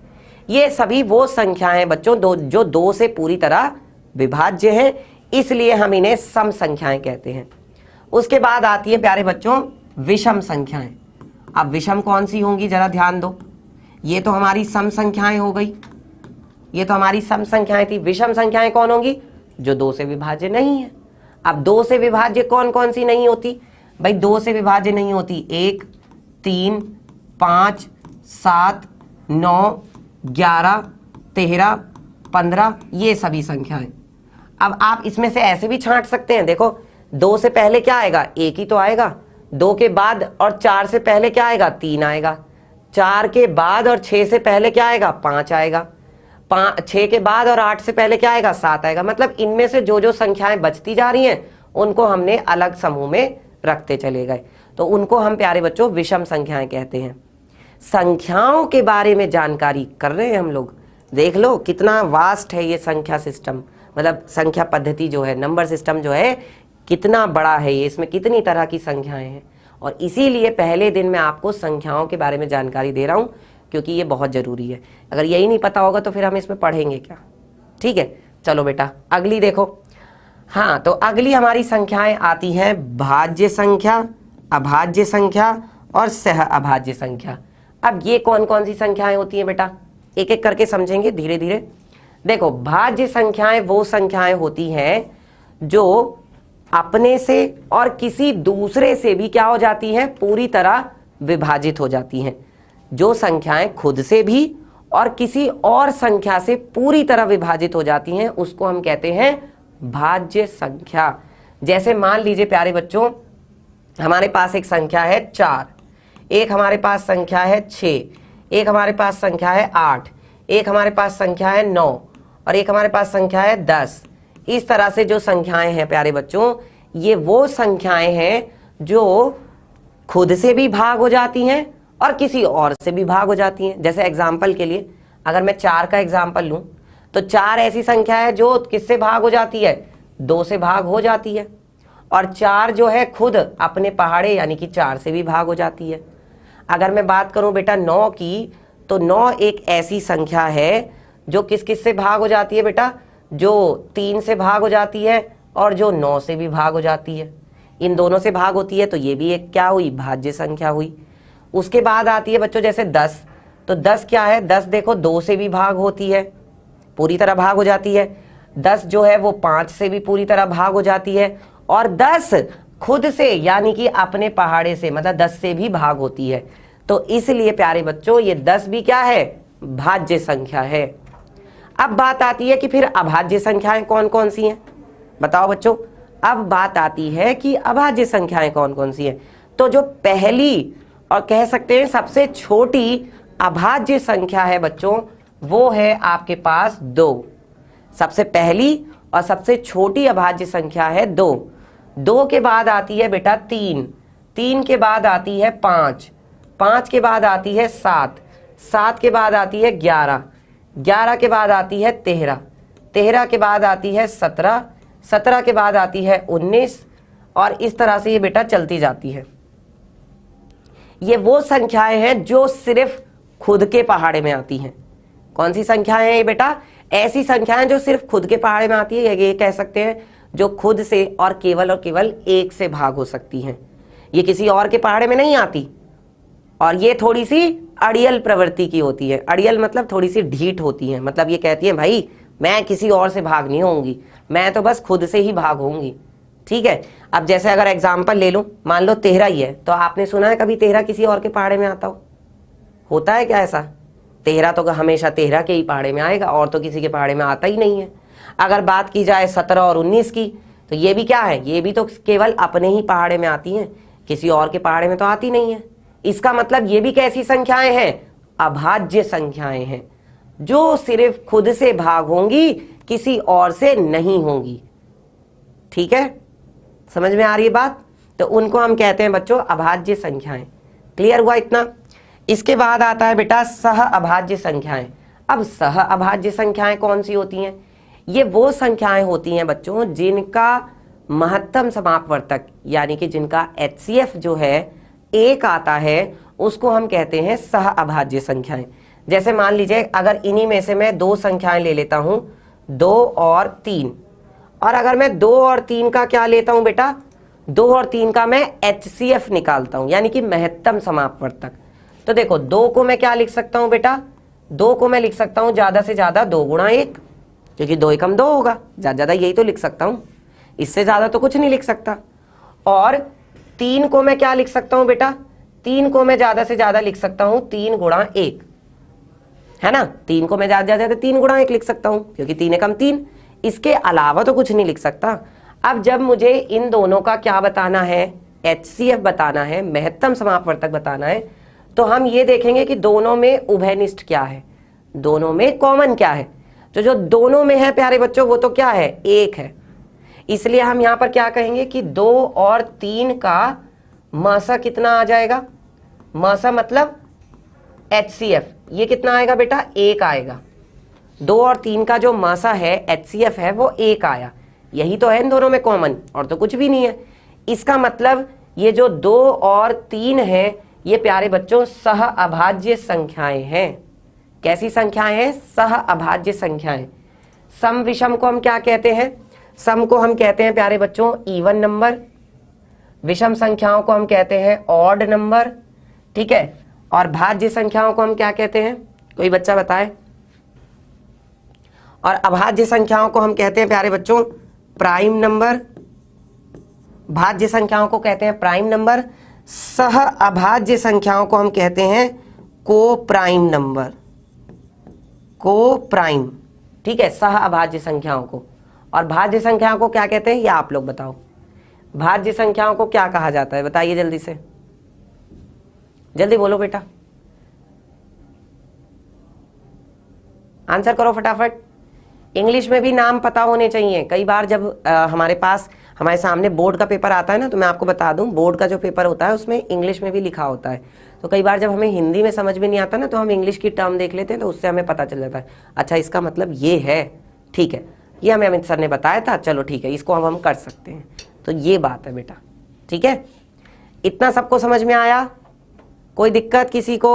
[SPEAKER 1] ये सभी वो संख्याएं बच्चों जो 2 से पूरी तरह विभाज्य हैं, इसलिए हम इन्हें सम संख्याएं कहते हैं। उसके बाद आती है प्यारे बच्चों विषम संख्याएं। अब विषम कौन सी होंगी जरा ध्यान दो। ये तो हमारी सम संख्याएं हो गई, ये तो हमारी सम संख्याएं थी। विषम संख्याएं कौन होंगी? जो 2 से विभाज्य नहीं है। अब 2 से विभाज्य कौन कौन सी नहीं होती? भाई 2 से विभाज्य नहीं होती 1, 3, 5, 7, 9, 11, 13, 15, ये सभी संख्याएं। अब आप इसमें से ऐसे भी छांट सकते हैं, देखो 2 से पहले क्या आएगा? 1 ही तो आएगा। 2 के बाद और 4 से पहले क्या आएगा? 3 आएगा। 4 के बाद और 6 से पहले क्या आएगा? 5 आएगा। 6 के बाद और 8 से पहले क्या आएगा? 7 आएगा। मतलब इनमें से जो संख्याएं बचती जा रही हैं उनको हमने अलग समूह में रखते चले गए, तो उनको हम प्यारे बच्चों विषम संख्याएं कहते हैं। संख्याओं के बारे में जानकारी कर रहे हैं हम लोग। देख लो कितना वास्ट है ये संख्या सिस्टम, मतलब संख्या पद्धति जो है, नंबर सिस्टम जो है, कितना बड़ा है ये, इसमें कितनी तरह की संख्याएं हैं। और इसीलिए पहले दिन मैं आपको संख्याओं के बारे में जानकारी दे रहा हूं, क्योंकि ये बहुत जरूरी है। अगर यही नहीं पता होगा तो फिर हम इसमें पढ़ेंगे क्या? ठीक है, चलो बेटा अगली देखो। हाँ, तो अगली हमारी संख्याएं आती हैं भाज्य संख्या, अभाज्य संख्या और सह अभाज्य संख्या। अब ये कौन कौन सी संख्याएं होती हैं बेटा? एक एक करके समझेंगे धीरे धीरे। देखो, भाज्य संख्याएं वो संख्याएं होती हैं जो अपने से और किसी दूसरे से भी क्या हो जाती हैं? पूरी तरह विभाजित हो जाती हैं। जो संख्याएं खुद से भी और किसी और संख्या से पूरी तरह विभाजित हो जाती हैं उसको हम कहते हैं भाज्य संख्या। जैसे मान लीजिए प्यारे बच्चों, हमारे पास एक संख्या है 4, एक हमारे पास संख्या है 6, एक हमारे पास संख्या है 8, एक हमारे पास संख्या है 9 और एक हमारे पास संख्या है 10। इस तरह से जो संख्याएं हैं प्यारे बच्चों, ये वो संख्याएं हैं जो खुद से भी भाग हो जाती हैं और किसी और से भी भाग हो जाती हैं। जैसे एग्जाम्पल के लिए अगर मैं 4 का एग्जाम्पल लूं तो 4 ऐसी संख्या है जो किससे भाग हो जाती है? 2 से भाग हो जाती है। और 4 जो है खुद अपने पहाड़े यानी कि 4 से भी भाग हो जाती है। अगर मैं बात करूं बेटा 9 की, तो 9 एक ऐसी संख्या है जो किस किस से भाग हो जाती है बेटा? जो 3 से भाग हो जाती है और जो 9 से भी भाग हो जाती है। इन दोनों से भाग होती है, तो ये भी एक क्या हुई? भाज्य संख्या हुई। उसके बाद आती है बच्चों जैसे 10, तो 10 क्या है? 10 देखो 2 से भी भाग होती है, पूरी तरह भाग हो जाती है। 10 जो है वो 5 से भी पूरी तरह भाग हो जाती है और 10 खुद से यानी कि अपने पहाड़े से, मतलब 10 से भी भाग होती है। तो इसलिए प्यारे बच्चों ये 10 भी क्या है? भाज्य संख्या है। अब बात आती है कि फिर अभाज्य संख्याएं कौन कौन सी हैं? बताओ बच्चों, अब बात आती है कि अभाज्य संख्याएं कौन कौन सी हैं। तो जो पहली और कह सकते हैं सबसे छोटी अभाज्य संख्या है बच्चों, वो है आपके पास 2। सबसे पहली और सबसे छोटी अभाज्य संख्या है 2। 2 के बाद आती है बेटा 3, 3 के बाद आती है 5, 5 के बाद आती है 7, 7 के बाद आती है 11, 11 के बाद आती है 13, 13 के बाद आती है 17, 17 के बाद आती है 19, और इस तरह से ये बेटा चलती जाती है। ये वो संख्याएं हैं जो सिर्फ खुद के पहाड़े में आती हैं। कौन सी संख्याएं हैं ये बेटा? ऐसी संख्याएं जो सिर्फ खुद के पहाड़े में आती है, ये कह सकते हैं जो खुद से और केवल 1 से भाग हो सकती हैं। ये किसी और के पहाड़े में नहीं आती, और ये थोड़ी सी अड़ियल प्रवृत्ति की होती है। अड़ियल मतलब थोड़ी सी ढीठ होती है, मतलब ये कहती है भाई मैं किसी और से भाग नहीं होंगी, मैं तो बस खुद से ही भाग होंगी। ठीक है, अब जैसे अगर एग्जाम्पल ले लूं, मान लो 13 ही है, तो आपने सुना है कभी 13 किसी और के पहाड़े में आता हो? होता है क्या ऐसा? 13 तो हमेशा 13 के ही पहाड़े में आएगा, और तो किसी के पहाड़े में आता ही नहीं है। अगर बात की जाए 17 और 19 की, तो ये भी क्या है? ये भी तो केवल अपने ही पहाड़े में आती हैं, किसी और के पहाड़े में तो आती नहीं है। इसका मतलब ये भी कैसी संख्याएं हैं? अभाज्य संख्याएं हैं, जो सिर्फ खुद से भाग होंगी, किसी और से नहीं होंगी। ठीक है, समझ में आ रही है बात? तो उनको हम कहते हैं बच्चों अभाज्य संख्याएं। क्लियर हुआ इतना? इसके बाद आता है बेटा सह अभाज्य संख्याएं। अब सह अभाज्य संख्याएं कौन सी होती हैं? ये वो संख्याएं होती हैं बच्चों जिनका महत्तम समापवर्तक यानी कि जिनका HCF जो है 1 आता है, उसको हम कहते हैं सह अभाज्य संख्याएं। जैसे मान लीजिए अगर इन्हीं में से मैं 2 संख्याएं ले लेता हूं, 2 और 3, और अगर मैं 2 और 3 का क्या लेता हूं बेटा? 2 और 3 का मैं HCF निकालता हूं, यानी कि महत्तम समापवर्तक। तो देखो 2 को मैं क्या लिख सकता हूं बेटा? 2 को मैं लिख सकता हूं ज्यादा से ज्यादा 2 गुणा 1, क्योंकि 2 एकम 2 होगा, ज्यादा ज्यादा यही तो लिख सकता हूं, इससे ज्यादा तो कुछ नहीं लिख सकता। और 3 को मैं क्या लिख सकता हूं बेटा? 3 को मैं ज्यादा से ज्यादा लिख सकता हूं 3 गुणा 1, है ना? 3 को मैं ज्यादा से ज्यादा 3 गुणा 1 लिख सकता हूं, क्योंकि 3 एकम 3, इसके अलावा तो कुछ नहीं लिख सकता। अब जब मुझे इन दोनों का क्या बताना है? HCF बताना है, महत्तम समापवर्तक बताना है, तो हम ये देखेंगे कि दोनों में उभयनिष्ठ क्या है, दोनों में कॉमन क्या है। तो जो दोनों में है प्यारे बच्चों वो तो क्या है? 1 है। इसलिए हम यहां पर क्या कहेंगे कि 2 और 3 का मासा कितना आ जाएगा? मासा मतलब HCF, ये कितना आएगा बेटा? 1 आएगा। 2 और 3 का जो मासा है HCF है वो 1 आया। यही तो है इन दोनों में कॉमन, और तो कुछ भी नहीं है। इसका मतलब ये जो 2 और 3 है ये प्यारे बच्चों सह अभाज्य संख्याएं हैं। कैसी संख्याएं हैं? सह अभाज्य संख्याएं। सम विषम को हम क्या कहते हैं? सम को हम कहते हैं प्यारे बच्चों इवन नंबर, विषम संख्याओं को हम कहते हैं ऑड नंबर। ठीक है, और भाज्य संख्याओं को हम क्या कहते हैं? कोई बच्चा बताए। और अभाज्य संख्याओं को हम कहते हैं प्यारे बच्चों प्राइम नंबर, भाज्य संख्याओं को कहते हैं प्राइम नंबर, सह अभाज्य संख्याओं को हम कहते हैं को प्राइम नंबर, को प्राइम। ठीक है, सह अभाज्य संख्याओं को। और भाज्य संख्याओं को क्या कहते हैं? या आप लोग बताओ, भाज्य संख्याओं को क्या कहा जाता है? बताइए जल्दी से, जल्दी बोलो बेटा, आंसर करो फटाफट। इंग्लिश में भी नाम पता होने चाहिए। कई बार जब हमारे सामने बोर्ड का पेपर आता है ना, तो मैं आपको बता दूं बोर्ड का जो पेपर होता है उसमें इंग्लिश में भी लिखा होता है। तो कई बार जब हमें हिंदी में समझ में नहीं आता ना, तो हम इंग्लिश की टर्म देख लेते हैं, तो उससे हमें पता चल जाता है अच्छा इसका मतलब ये है। ठीक है, ये हमें अमित सर ने बताया था, चलो ठीक है इसको हम कर सकते हैं। तो ये बात है बेटा। ठीक है, इतना सबको समझ में आया? कोई दिक्कत किसी को?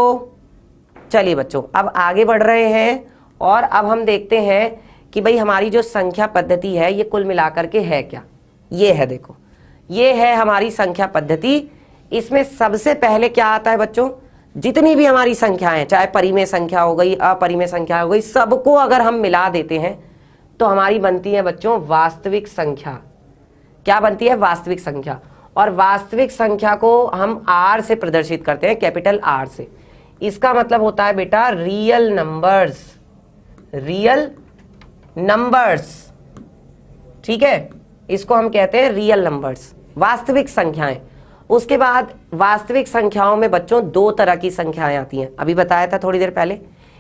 [SPEAKER 1] चलिए बच्चों अब आगे बढ़ रहे हैं, और अब हम देखते हैं कि भाई हमारी जो संख्या पद्धति है ये कुल मिलाकर के है क्या। ये है, देखो ये है हमारी संख्या पद्धति। इसमें सबसे पहले क्या आता है बच्चों? जितनी भी हमारी संख्याएं, चाहे परिमेय संख्या हो गई, अपरिमेय संख्या हो गई, सबको अगर हम मिला देते हैं तो हमारी बनती है बच्चों वास्तविक संख्या। क्या बनती है? वास्तविक संख्या। और वास्तविक संख्या को हम R से प्रदर्शित करते हैं, कैपिटल R से। इसका मतलब होता है बेटा रियल नंबर्स, रियल नंबर्स। ठीक है, इसको हम कहते हैं रियल नंबर्स, वास्तविक संख्याएं। उसके बाद वास्तविक संख्याओं में बच्चों दो तरह की संख्याएं आती हैं, अभी बताया था थोड़ी देर पहले।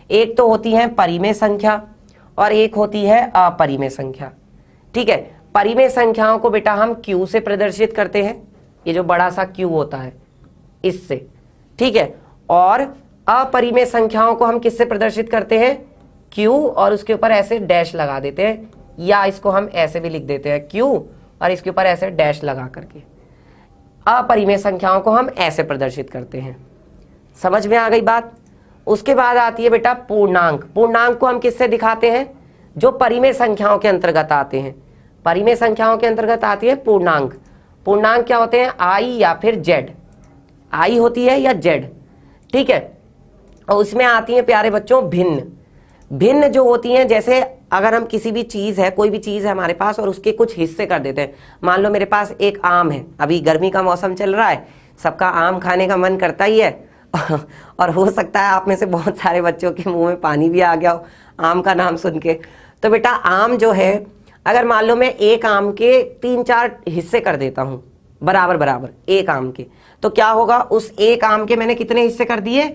[SPEAKER 1] एक तो होती है परिमेय संख्या और एक होती है अपरिमेय संख्या। ठीक है, परिमेय संख्याओं को बेटा हम Q से प्रदर्शित करते हैं, ये जो बड़ा सा Q होता है इससे। ठीक है, और अपरिमेय संख्याओं को हम किससे प्रदर्शित करते हैं? Q और उसके ऊपर ऐसे डैश लगा देते हैं, या इसको हम ऐसे भी लिख देते हैं Q और इसके ऊपर ऐसे डैश लगा करके। अपरिमेय संख्याओं को हम ऐसे प्रदर्शित करते हैं। समझ में आ गई बात? उसके बाद आती है बेटा पूर्णांक। पूर्णांक को हम किससे दिखाते हैं? जो परिमेय संख्याओं के अंतर्गत आते हैं। परिमेय संख्याओं के अंतर्गत आती है पूर्णांक। पूर्णांक क्या होते हैं? I या फिर Z। I होती है या Z। ठीक है, और उसमें आती है प्यारे बच्चों भिन्न। भिन्न जो होती हैं, जैसे अगर हम किसी भी चीज़ है, कोई भी चीज़ है हमारे पास और उसके कुछ हिस्से कर देते हैं। मान लो मेरे पास एक आम है, अभी गर्मी का मौसम चल रहा है, सबका आम खाने का मन करता ही है और हो सकता है आप में से बहुत सारे बच्चों के मुंह में पानी भी आ गया हो आम का नाम सुन के। तो बेटा आम जो है, अगर मान लो मैं एक आम के 3-4 हिस्से कर देता हूँ बराबर बराबर एक आम के, तो क्या होगा? उस एक आम के मैंने कितने हिस्से कर दिए?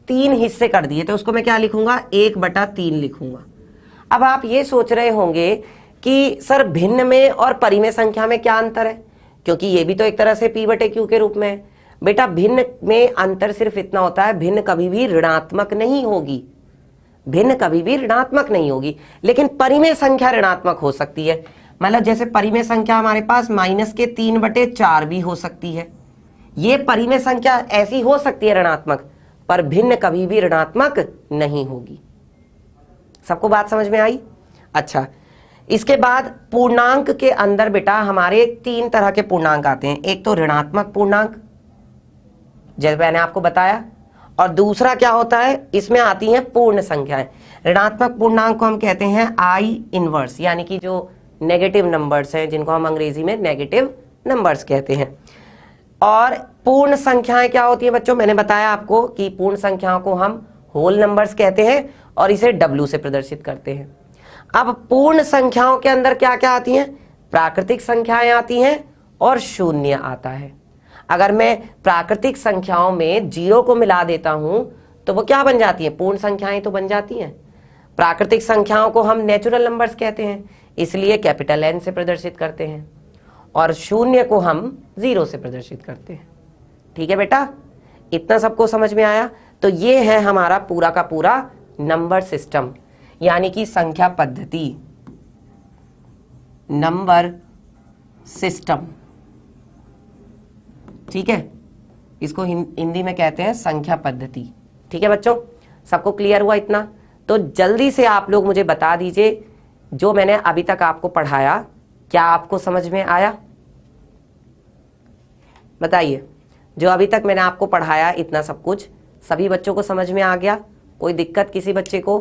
[SPEAKER 1] 3 हिस्से कर दिए, तो उसको मैं क्या लिखूंगा? 1/3 लिखूंगा। अब आप ये सोच रहे होंगे कि सर भिन्न में और परिमेय संख्या में क्या अंतर है, क्योंकि ये भी तो एक तरह से P/Q के रूप में है। बेटा भिन्न में अंतर सिर्फ इतना होता है, भिन्न कभी भी ऋणात्मक नहीं होगी। भिन्न कभी भी ऋणात्मक नहीं होगी, लेकिन परिमेय संख्या ऋणात्मक हो सकती है। मतलब जैसे परिमेय संख्या हमारे पास -3/4 भी हो सकती है। ये परिमेय संख्या ऐसी हो सकती है ऋणात्मक, पर भिन्न कभी भी ऋणात्मक नहीं होगी। सबको बात समझ में आई? अच्छा, इसके बाद पूर्णांक के अंदर बेटा हमारे 3 तरह के पूर्णांक आते हैं। एक तो ऋणात्मक पूर्णांक, जैसे मैंने आपको बताया, और दूसरा क्या होता है? इसमें आती हैं पूर्ण संख्याएं। ऋणात्मक पूर्णांक को हम कहते हैं I इनवर्स, यानी कि जो नेगेटिव नंबर्स हैं, जिनको हम अंग्रेजी में नेगेटिव नंबर्स कहते हैं। और पूर्ण संख्याएं क्या होती हैं बच्चों? मैंने बताया आपको कि पूर्ण संख्याओं को हम होल नंबर्स कहते हैं और इसे W से प्रदर्शित करते हैं। अब पूर्ण संख्याओं के अंदर क्या क्या आती हैं? प्राकृतिक संख्याएं आती हैं और शून्य आता है। अगर मैं प्राकृतिक संख्याओं में 0 को मिला देता हूं तो वो क्या बन जाती हैं? पूर्ण संख्याएं तो बन जाती हैं। प्राकृतिक संख्याओं को हम नेचुरल नंबर्स कहते हैं, इसलिए कैपिटल N से प्रदर्शित करते हैं, और शून्य को हम 0 से प्रदर्शित करते हैं। ठीक है बेटा, इतना सबको समझ में आया? तो ये है हमारा पूरा का पूरा नंबर सिस्टम, यानी कि संख्या पद्धति, नंबर सिस्टम। ठीक है, इसको हिंदी में कहते हैं संख्या पद्धति। ठीक है बच्चों, सबको क्लियर हुआ इतना? तो जल्दी से आप लोग मुझे बता दीजिए, जो मैंने अभी तक आपको पढ़ाया क्या आपको समझ में आया? बताइए, जो अभी तक मैंने आपको पढ़ाया इतना सब कुछ सभी बच्चों को समझ में आ गया? कोई दिक्कत किसी बच्चे को?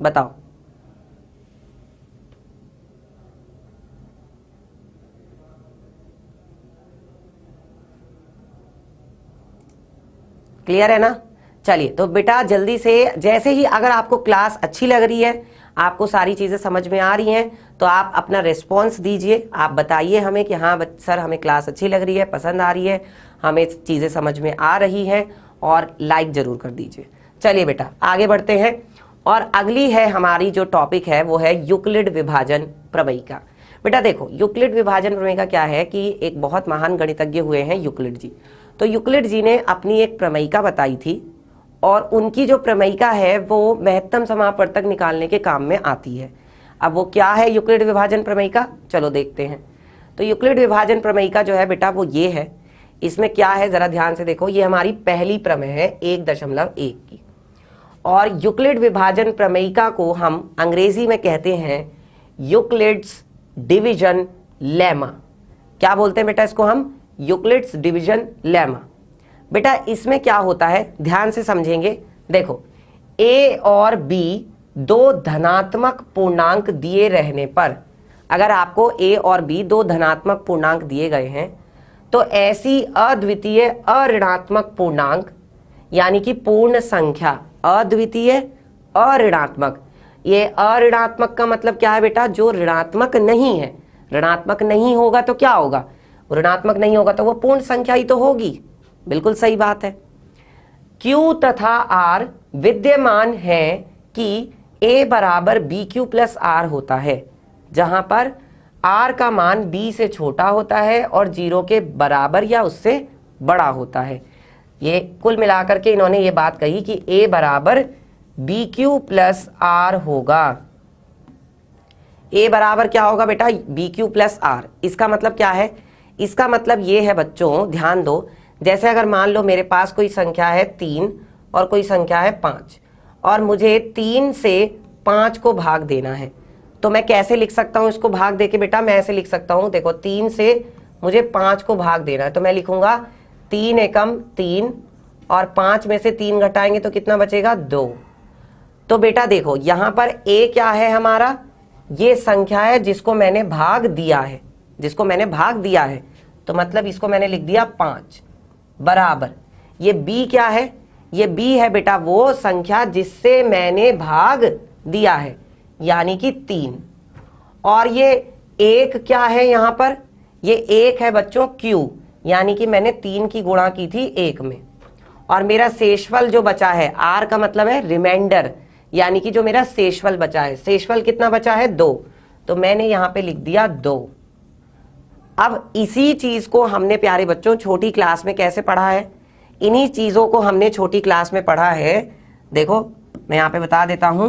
[SPEAKER 1] बताओ। क्लियर है ना? चलिए, तो बेटा जल्दी से, जैसे ही अगर आपको क्लास अच्छी लग रही है, आपको सारी चीजें समझ में आ रही हैं, तो आप अपना रिस्पॉन्स दीजिए। आप बताइए हमें कि हाँ सर हमें क्लास अच्छी लग रही है, पसंद आ रही है, हमें चीजें समझ में आ रही हैं, और लाइक जरूर कर दीजिए। चलिए बेटा आगे बढ़ते हैं, और अगली है हमारी जो टॉपिक है वो है यूक्लिड विभाजन प्रमेयिका। बेटा देखो, यूक्लिड विभाजन प्रमेयिका क्या है कि एक बहुत महान गणितज्ञ हुए हैं यूक्लिड जी। तो यूक्लिड जी ने अपनी एक प्रमेयिका बताई थी, और उनकी जो प्रमेयिका है वो महत्तम समापवर्तक निकालने के काम में आती है। अब वो क्या है यूक्लिड विभाजन प्रमेयिका? चलो देखते हैं। तो यूक्लिड विभाजन प्रमेयिका जो है बेटा वो ये है। इसमें क्या है जरा ध्यान से देखो, ये हमारी पहली प्रमेय है 1.1 की, और यूक्लिड विभाजन प्रमेयिका को हम अंग्रेजी में कहते हैं यूक्लिड्स डिवीजन लेमा। क्या बोलते हैं बेटा इसको हम? Euclid's division lemma. बेटा इसमें क्या होता है, ध्यान से समझेंगे। देखो, A और B दो धनात्मक पूर्णांक दिए रहने पर, अगर आपको A और B दो धनात्मक पूर्णांक दिए गए हैं, तो ऐसी अद्वितीय अऋणात्मक पूर्णांक, यानी कि पूर्ण संख्या, अद्वितीय अऋणात्मक। ये अऋणात्मक का मतलब क्या है बेटा? जो ऋणात्मक नहीं है। ऋणात्मक नहीं होगा तो क्या होगा? ऋणात्मक नहीं होगा तो वो पूर्ण संख्या ही तो होगी। बिल्कुल सही बात है। Q तथा R विद्यमान है कि A बराबर BQ प्लस R होता है, जहां पर R का मान B से छोटा होता है और 0 के बराबर या उससे बड़ा होता है। ये कुल मिलाकर के इन्होंने ये बात कही कि A बराबर BQ प्लस R होगा। A बराबर क्या होगा बेटा? BQ plus R। इसका मतलब क्या है? इसका मतलब ये है बच्चों, ध्यान दो, जैसे अगर मान लो मेरे पास कोई संख्या है 3 और कोई संख्या है 5 और मुझे 3 से 5 को भाग देना है, तो मैं कैसे लिख सकता हूं इसको भाग देके बेटा? मैं ऐसे लिख सकता हूं, देखो 3 से मुझे 5 को भाग देना है तो मैं लिखूंगा 3 एकम 3 और 5 में से 3 घटाएंगे तो कितना बचेगा? 2। तो बेटा देखो यहां पर A क्या है हमारा? ये संख्या है जिसको मैंने भाग दिया है, जिसको मैंने भाग दिया है, तो मतलब इसको मैंने लिख दिया 5 बराबर। ये B क्या है? ये B है बेटा वो संख्या जिससे मैंने भाग दिया है, यानी कि 3। और ये 1 क्या है यहां पर? ये 1 है बच्चों Q, यानी कि मैंने 3 की गुणा की थी 1 में। और मेरा शेषफल जो बचा है, R का मतलब है रिमाइंडर, यानी कि जो मेरा शेषफल बचा है, शेषफल कितना बचा है? 2, तो मैंने यहां पे लिख दिया 2। अब इसी चीज को हमने प्यारे बच्चों छोटी क्लास में कैसे पढ़ा है? इन्हीं चीजों को हमने छोटी क्लास में पढ़ा है। देखो मैं यहां पे बता देता हूं,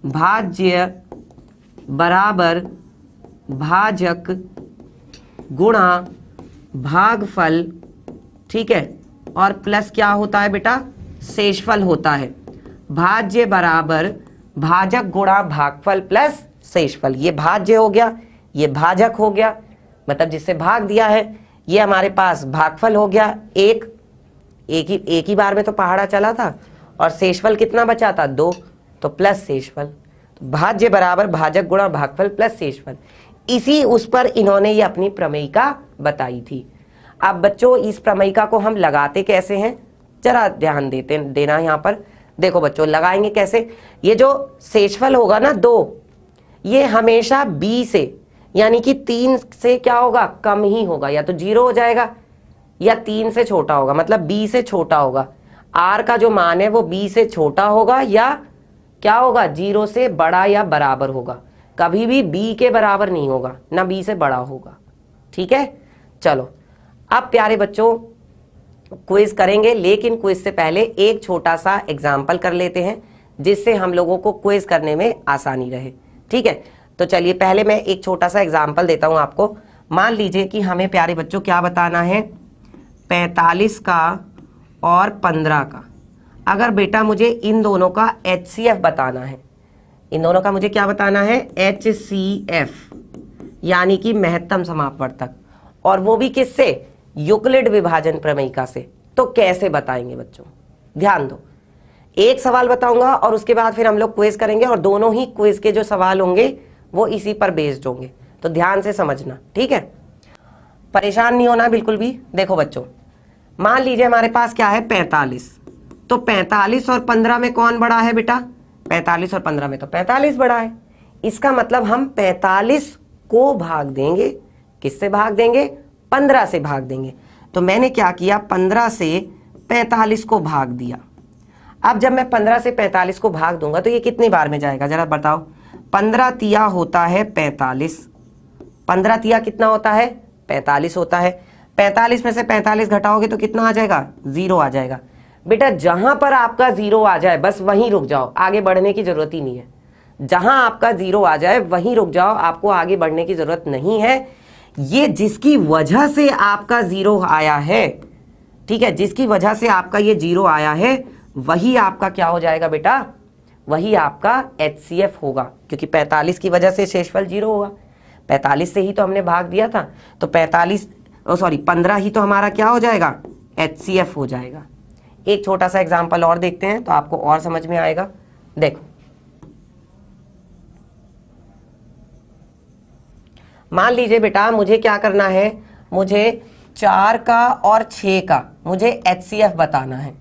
[SPEAKER 1] भाज्य बराबर भाजक गुणा भागफल, ठीक है, और प्लस क्या होता है बेटा? शेषफल होता है। भाज्य बराबर भाजक गुणा भागफल प्लस शेषफल। ये भाज्य हो गया, ये भाजक हो गया, मतलब जिससे भाग दिया है। ये हमारे पास भागफल हो गया, एक ही बार में तो पहाड़ा चला था, और शेषफल कितना बचा था? 2, तो प्लस शेषफल। तो भाज्य बराबर भाजक गुणा भागफल प्लस शेषफल, इसी उस पर इन्होंने ये अपनी प्रमेयिका बताई थी। अब बच्चों इस प्रमेयिका को हम लगाते कैसे हैं, जरा ध्यान देना यहाँ पर। देखो बच्चों लगाएंगे कैसे? ये जो शेषफल होगा ना 2, ये हमेशा B से, यानी कि 3 से क्या होगा? कम ही होगा, या तो 0 हो जाएगा या 3 से छोटा होगा, मतलब B से छोटा होगा। R का जो मान है वो B से छोटा होगा या क्या होगा? 0 से बड़ा या बराबर होगा। कभी भी B के बराबर नहीं होगा, ना B से बड़ा होगा। ठीक है, चलो अब प्यारे बच्चों क्विज करेंगे, लेकिन क्विज से पहले एक छोटा सा एग्जाम्पल कर लेते हैं जिससे हम लोगों को क्विज करने में आसानी रहे। ठीक है, तो चलिए पहले मैं एक छोटा सा एग्जाम्पल देता हूं आपको। मान लीजिए कि हमें प्यारे बच्चों क्या बताना है? 45 का और 15 का। अगर बेटा मुझे इन दोनों का HCF बताना है, इन दोनों का मुझे क्या बताना है? HCF, यानी कि महत्तम समापवर्तक, और वो भी किससे? यूक्लिड विभाजन प्रमेयिका से। तो कैसे बताएंगे बच्चों? ध्यान दो, एक सवाल बताऊंगा और उसके बाद फिर हम लोग क्विज करेंगे, और दोनों ही क्विज के जो सवाल होंगे वो इसी पर बेस्ड होंगे, तो ध्यान से समझना। ठीक है, परेशान नहीं होना बिल्कुल भी। देखो बच्चों, मान लीजिए हमारे पास क्या है? 45। तो 45 और 15 में कौन बड़ा है बेटा? 45 और 15 में तो 45 बड़ा है। इसका मतलब हम 45 को भाग देंगे, किससे भाग देंगे? 15 से भाग देंगे। तो मैंने क्या किया? 15 से 45 को भाग दिया। अब जब मैं 15 से 45 को भाग दूंगा तो ये कितनी बार में जाएगा, जरा बताओ? 15 तिया होता है 45। 15 तिया कितना होता है? 45 होता है। 45 में से 45 घटाओगे तो कितना आ जाएगा? 0 आ जाएगा। बेटा जहां पर आपका 0 आ जाए बस वहीं रुक जाओ, आगे बढ़ने की जरूरत ही नहीं है। जहां आपका 0 आ जाए वहीं रुक जाओ, आपको आगे बढ़ने की जरूरत नहीं है। ये जिसकी वजह से आपका 0 आया है, ठीक है, जिसकी वजह से आपका ये 0 आया है, वही आपका क्या हो जाएगा बेटा? वही आपका HCF होगा, क्योंकि 45 की वजह से शेषफल 0 होगा। 45 से ही तो हमने भाग दिया था, तो 15 ही तो हमारा क्या हो जाएगा? HCF हो जाएगा। एक छोटा सा एग्जाम्पल और देखते हैं तो आपको और समझ में आएगा। देखो मान लीजिए बेटा मुझे क्या करना है? मुझे 4 का और 6 का मुझे HCF बताना है।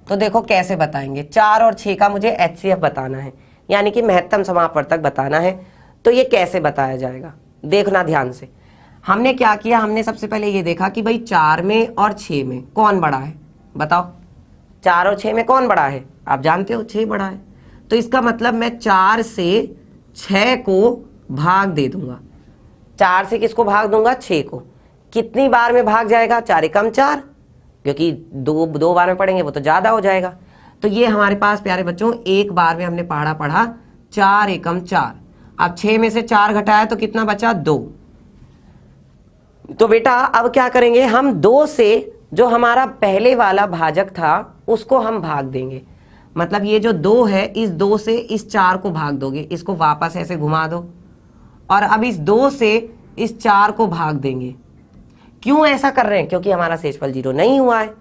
[SPEAKER 1] तो देखो कैसे बताएंगे? 4 और 6 का मुझे HCF बताना है, यानी कि महत्तम समापवर्तक बताना है। तो ये कैसे बताया जाएगा? देखना ध्यान से। हमने क्या किया, हमने सबसे पहले ये देखा कि भाई 4 में और 6 में कौन बड़ा है, बताओ 4 और 6 में कौन बड़ा है, आप जानते हो 6 बड़ा है। तो इसका मतलब मैं 4 से 6 को भाग दे दूंगा। 4 से किसको भाग दूंगा, 6 को। कितनी बार में भाग जाएगा, 4 एकम 4, क्योंकि दो बार में पढ़ेंगे वो तो ज्यादा हो जाएगा। तो ये हमारे पास प्यारे बच्चों एक बार में हमने पढ़ा 4 एकम 4। अब 6 में से 4 घटाया तो कितना बचा, 2। तो बेटा अब क्या करेंगे, हम 2 से जो हमारा पहले वाला भाजक था उसको हम भाग देंगे। मतलब ये जो 2 है, इस 2 से इस 4 को भाग दोगे, इसको वापस ऐसे घुमा दो, और अब इस 2 से इस 4 को भाग देंगे। क्यों ऐसा कर रहे हैं, क्योंकि हमारा शेषफल 0 नहीं हुआ है।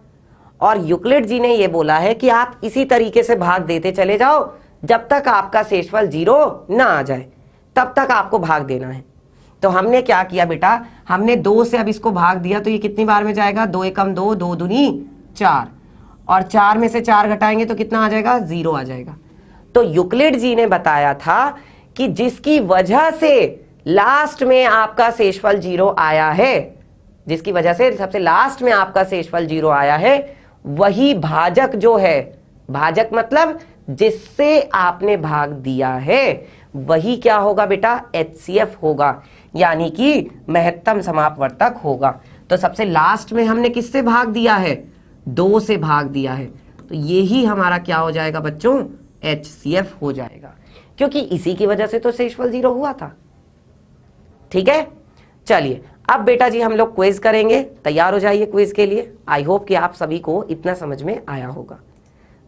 [SPEAKER 1] और यूक्लिड जी ने ये बोला है कि आप इसी तरीके से भाग देते चले जाओ जब तक आपका शेषफल 0 ना आ जाए, तब तक आपको भाग देना है। तो हमने क्या किया बेटा, हमने 2 से अब इसको भाग दिया, तो ये कितनी बार में जाएगा, 2 एकम 2, 2 दूनी 4, और 4 में से 4 घटाएंगे तो कितना आ जाएगा, 0 आ जाएगा। तो यूक्लिड जी ने बताया था कि जिसकी वजह से लास्ट में आपका शेषफल 0 आया है, जिसकी वजह से सबसे लास्ट में आपका शेषफल 0 आया है, वही भाजक जो है, भाजक मतलब जिससे आपने भाग दिया है, वही क्या होगा बेटा, HCF होगा, यानी कि महत्तम समापवर्तक होगा। तो सबसे लास्ट में हमने किससे भाग दिया है, 2 से भाग दिया है, तो यही हमारा क्या हो जाएगा बच्चों, HCF हो जाएगा, क्योंकि इसी की वजह से तो शेषफल 0 हुआ था। ठीक है, चलिए अब बेटा जी हम लोग क्विज करेंगे, तैयार हो जाइए क्विज के लिए। आई होप कि आप सभी को इतना समझ में आया होगा।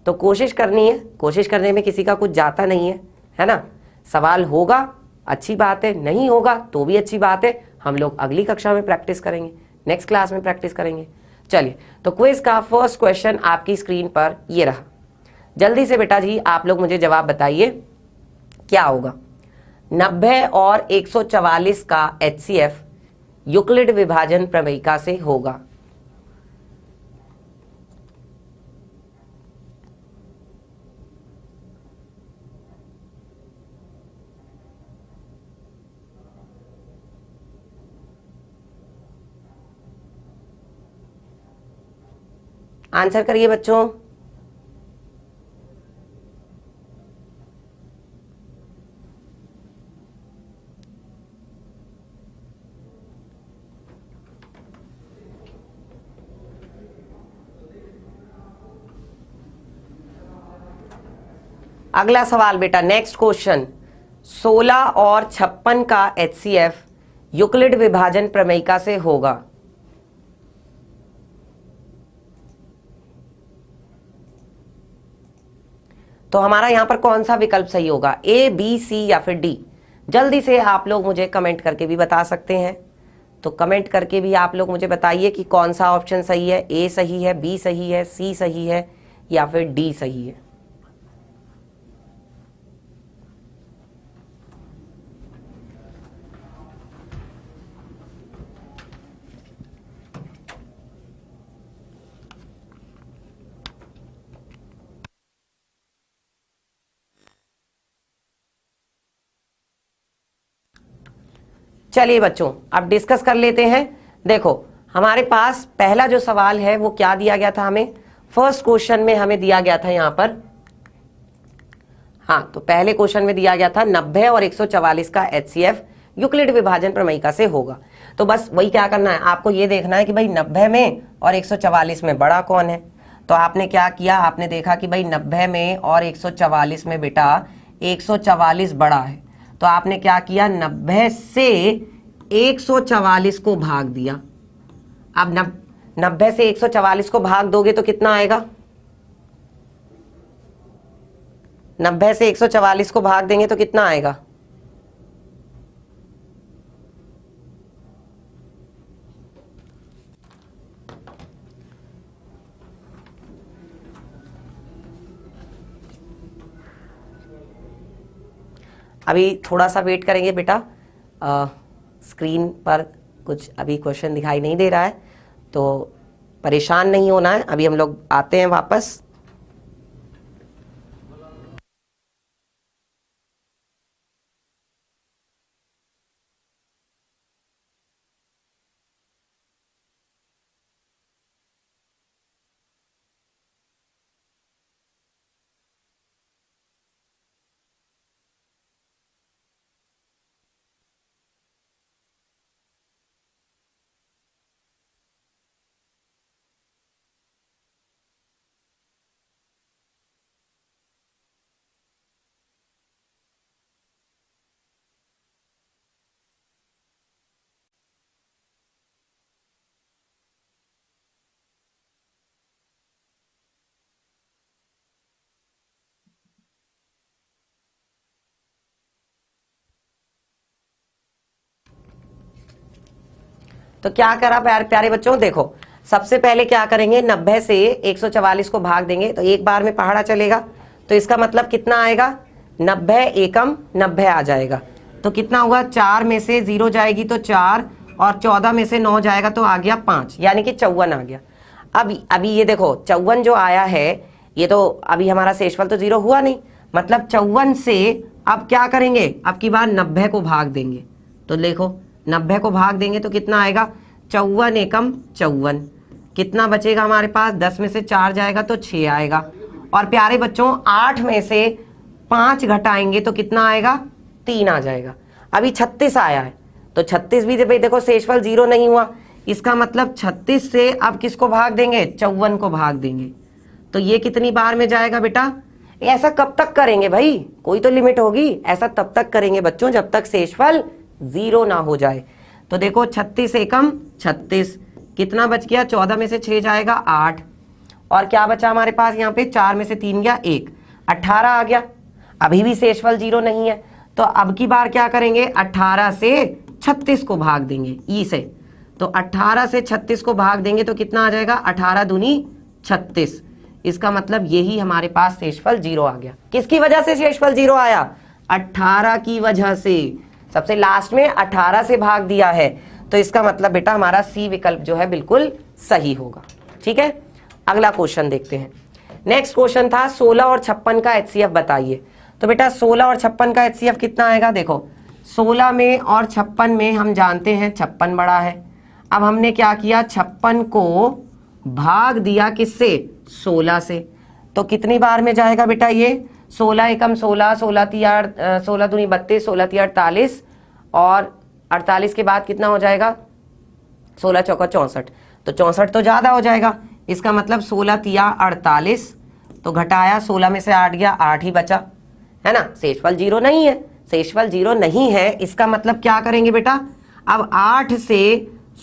[SPEAKER 1] तो कोशिश करनी है, कोशिश करने में किसी का कुछ जाता नहीं है ना। सवाल होगा अच्छी बात है, नहीं होगा तो भी अच्छी बात है, हम लोग अगली कक्षा में प्रैक्टिस करेंगे, नेक्स्ट क्लास में प्रैक्टिस करेंगे। चलिए तो क्विज का फर्स्ट क्वेश्चन आपकी स्क्रीन पर ये रहा। जल्दी से बेटा जी आप लोग मुझे जवाब बताइए क्या होगा। 90 और 144 का HCF यूक्लिड विभाजन प्रमेयिका से होगा। आंसर करिए बच्चों। अगला सवाल बेटा, नेक्स्ट क्वेश्चन, 16 और 56 का HCF यूक्लिड विभाजन प्रमेयिका से होगा। तो हमारा यहां पर कौन सा विकल्प सही होगा, A, B, C या फिर D? जल्दी से आप लोग मुझे कमेंट करके भी बता सकते हैं। तो कमेंट करके भी आप लोग मुझे बताइए कि कौन सा ऑप्शन सही है, A सही है, B सही है, C सही है या फिर D सही है। चलिए बच्चों अब डिस्कस कर लेते हैं। देखो हमारे पास पहला जो सवाल है वो क्या दिया गया था हमें, फर्स्ट क्वेश्चन में हमें दिया गया था यहाँ पर, हाँ तो पहले क्वेश्चन में दिया गया था 90 और 144 का HCF यूक्लिड विभाजन प्रमेयिका से होगा। तो बस वही क्या करना है, आपको ये देखना है कि भाई 90 में और 144 में बड़ा कौन है। तो आपने क्या किया, आपने देखा कि भाई 90 में और 144 में बेटा 144 बड़ा है, तो आपने क्या किया, 90 से 144 को भाग दिया। अब 90 से 144 को भाग दोगे तो कितना आएगा, 90 से 144 को भाग देंगे तो कितना आएगा, अभी थोड़ा सा वेट करेंगे बेटा। स्क्रीन पर कुछ अभी क्वेश्चन दिखाई नहीं दे रहा है, तो परेशान नहीं होना है, अभी हम लोग आते हैं वापस। तो क्या करा प्यारे बच्चों, देखो सबसे पहले क्या करेंगे, 90 से 144 को भाग देंगे तो एक बार में पहाड़ा चलेगा, तो इसका मतलब कितना आएगा, 90 एकम 90 आ जाएगा। तो कितना होगा, 4 में से 0 जाएगी तो 4, और 14 में से 9 जाएगा तो आ गया 5, यानी कि 54 आ गया। अभी ये देखो 54 जो आया है, ये तो अभी हमारा शेषफल तो 0 हुआ नहीं, मतलब 54 से अब क्या करेंगे, अब की बार 90 को भाग देंगे। तो देखो 90 को भाग देंगे तो कितना आएगा, 54 एकम 54, कितना बचेगा हमारे पास, 10 में से 4 जाएगा तो 6 आएगा। और प्यारे बच्चों 8 में से 5 घटाएंगे तो कितना आएगा, 3 आ जाएगा। अभी 36 आया है, तो 36 भी भाई देखो शेषफल 0 नहीं हुआ, इसका मतलब 36 से अब किसको भाग देंगे, 54 को भाग देंगे। तो ये कितनी बार में जाएगा बेटा, ऐसा कब तक करेंगे भाई, कोई तो लिमिट होगी, ऐसा तब तक करेंगे बच्चों जब तक शेषफल 0 ना हो जाए। तो देखो 36 एकम 36, कितना बच गया, 14 में से 6 जाएगा 8, और क्या बचा हमारे पास यहाँ पे, 4 में से 3 गया 1, 18 आ गया। अभी भी शेषफल 0 नहीं है, तो अब की बार क्या करेंगे, 18 से 36 को भाग देंगे ई से। तो 18 से 36 को भाग देंगे तो कितना आ जाएगा, 18 दूनी 36, इसका मतलब यही हमारे पास शेषफल 0 आ गया। किसकी वजह से शेषफल 0 आया, 18 की वजह से, सबसे लास्ट में 18 से भाग दिया है, तो इसका मतलब बेटा हमारा सी विकल्प जो है बिल्कुल सही होगा। ठीक है, अगला क्वेश्चन देखते हैं। नेक्स्ट क्वेश्चन था 16 और 56 का HCF बताइए। तो बेटा 16 और 56 का HCF कितना आएगा, देखो 16 में और 56 में हम जानते हैं 56 बड़ा है। अब हमने क्या किया, 56 को भाग दिया किससे, 16 से, तो कितनी बार में जाएगा बेटा ये, 16 एकम 16, 16 दूनी 32, 16 × 48, और 48 के बाद कितना हो जाएगा, 16 चौका 64, तो 64 तो ज्यादा हो जाएगा, इसका मतलब 16 × 48, तो घटाया 16 में से 8 गया, 8 ही बचा, है ना। शेषफल 0 नहीं है, शेषफल 0 नहीं है, इसका मतलब क्या करेंगे बेटा, अब 8 से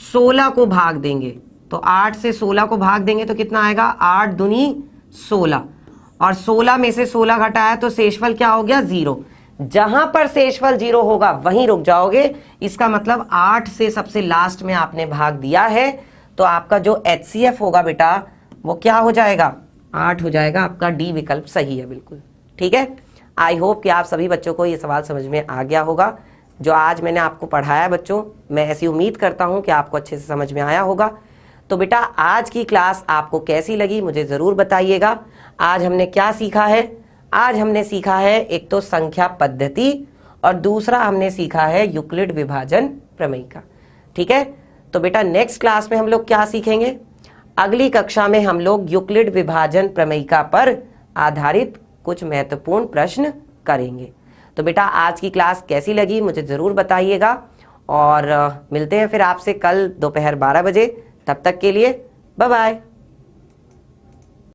[SPEAKER 1] 16 को भाग देंगे, तो 8 से 16 को भाग देंगे तो कितना आएगा, 8 दूनी 16, और 16 में से 16 घटाया तो शेषफल क्या हो गया, 0। जहां पर शेषफल 0 होगा वहीं रुक जाओगे, इसका मतलब 8 से सबसे लास्ट में आपने भाग दिया है, तो आपका जो HCF होगा बेटा वो क्या हो जाएगा, 8 हो जाएगा। आपका डी विकल्प सही है बिल्कुल। ठीक है, आई होप कि आप सभी बच्चों को ये सवाल समझ में आ गया होगा। जो आज मैंने आपको पढ़ाया बच्चों, मैं ऐसी उम्मीद करता हूं कि आपको अच्छे से समझ में आया होगा। तो बेटा आज की क्लास आपको कैसी लगी मुझे ज़रूर बताइएगा। आज हमने क्या सीखा है, आज हमने सीखा है एक तो संख्या पद्धति, और दूसरा हमने सीखा है यूक्लिड विभाजन प्रमेय। ठीक है, तो बेटा नेक्स्ट क्लास में हम लोग क्या सीखेंगे, अगली कक्षा में हम लोग यूक्लिड विभाजन प्रमेय पर आधारित कुछ महत्वपूर्ण प्रश्न करेंगे। तो बेटा आज की क्लास कैसी लगी मुझे ज़रूर बताइएगा, और मिलते हैं फिर आपसे कल दोपहर 12 बजे। तब तक के लिए बाय बाय।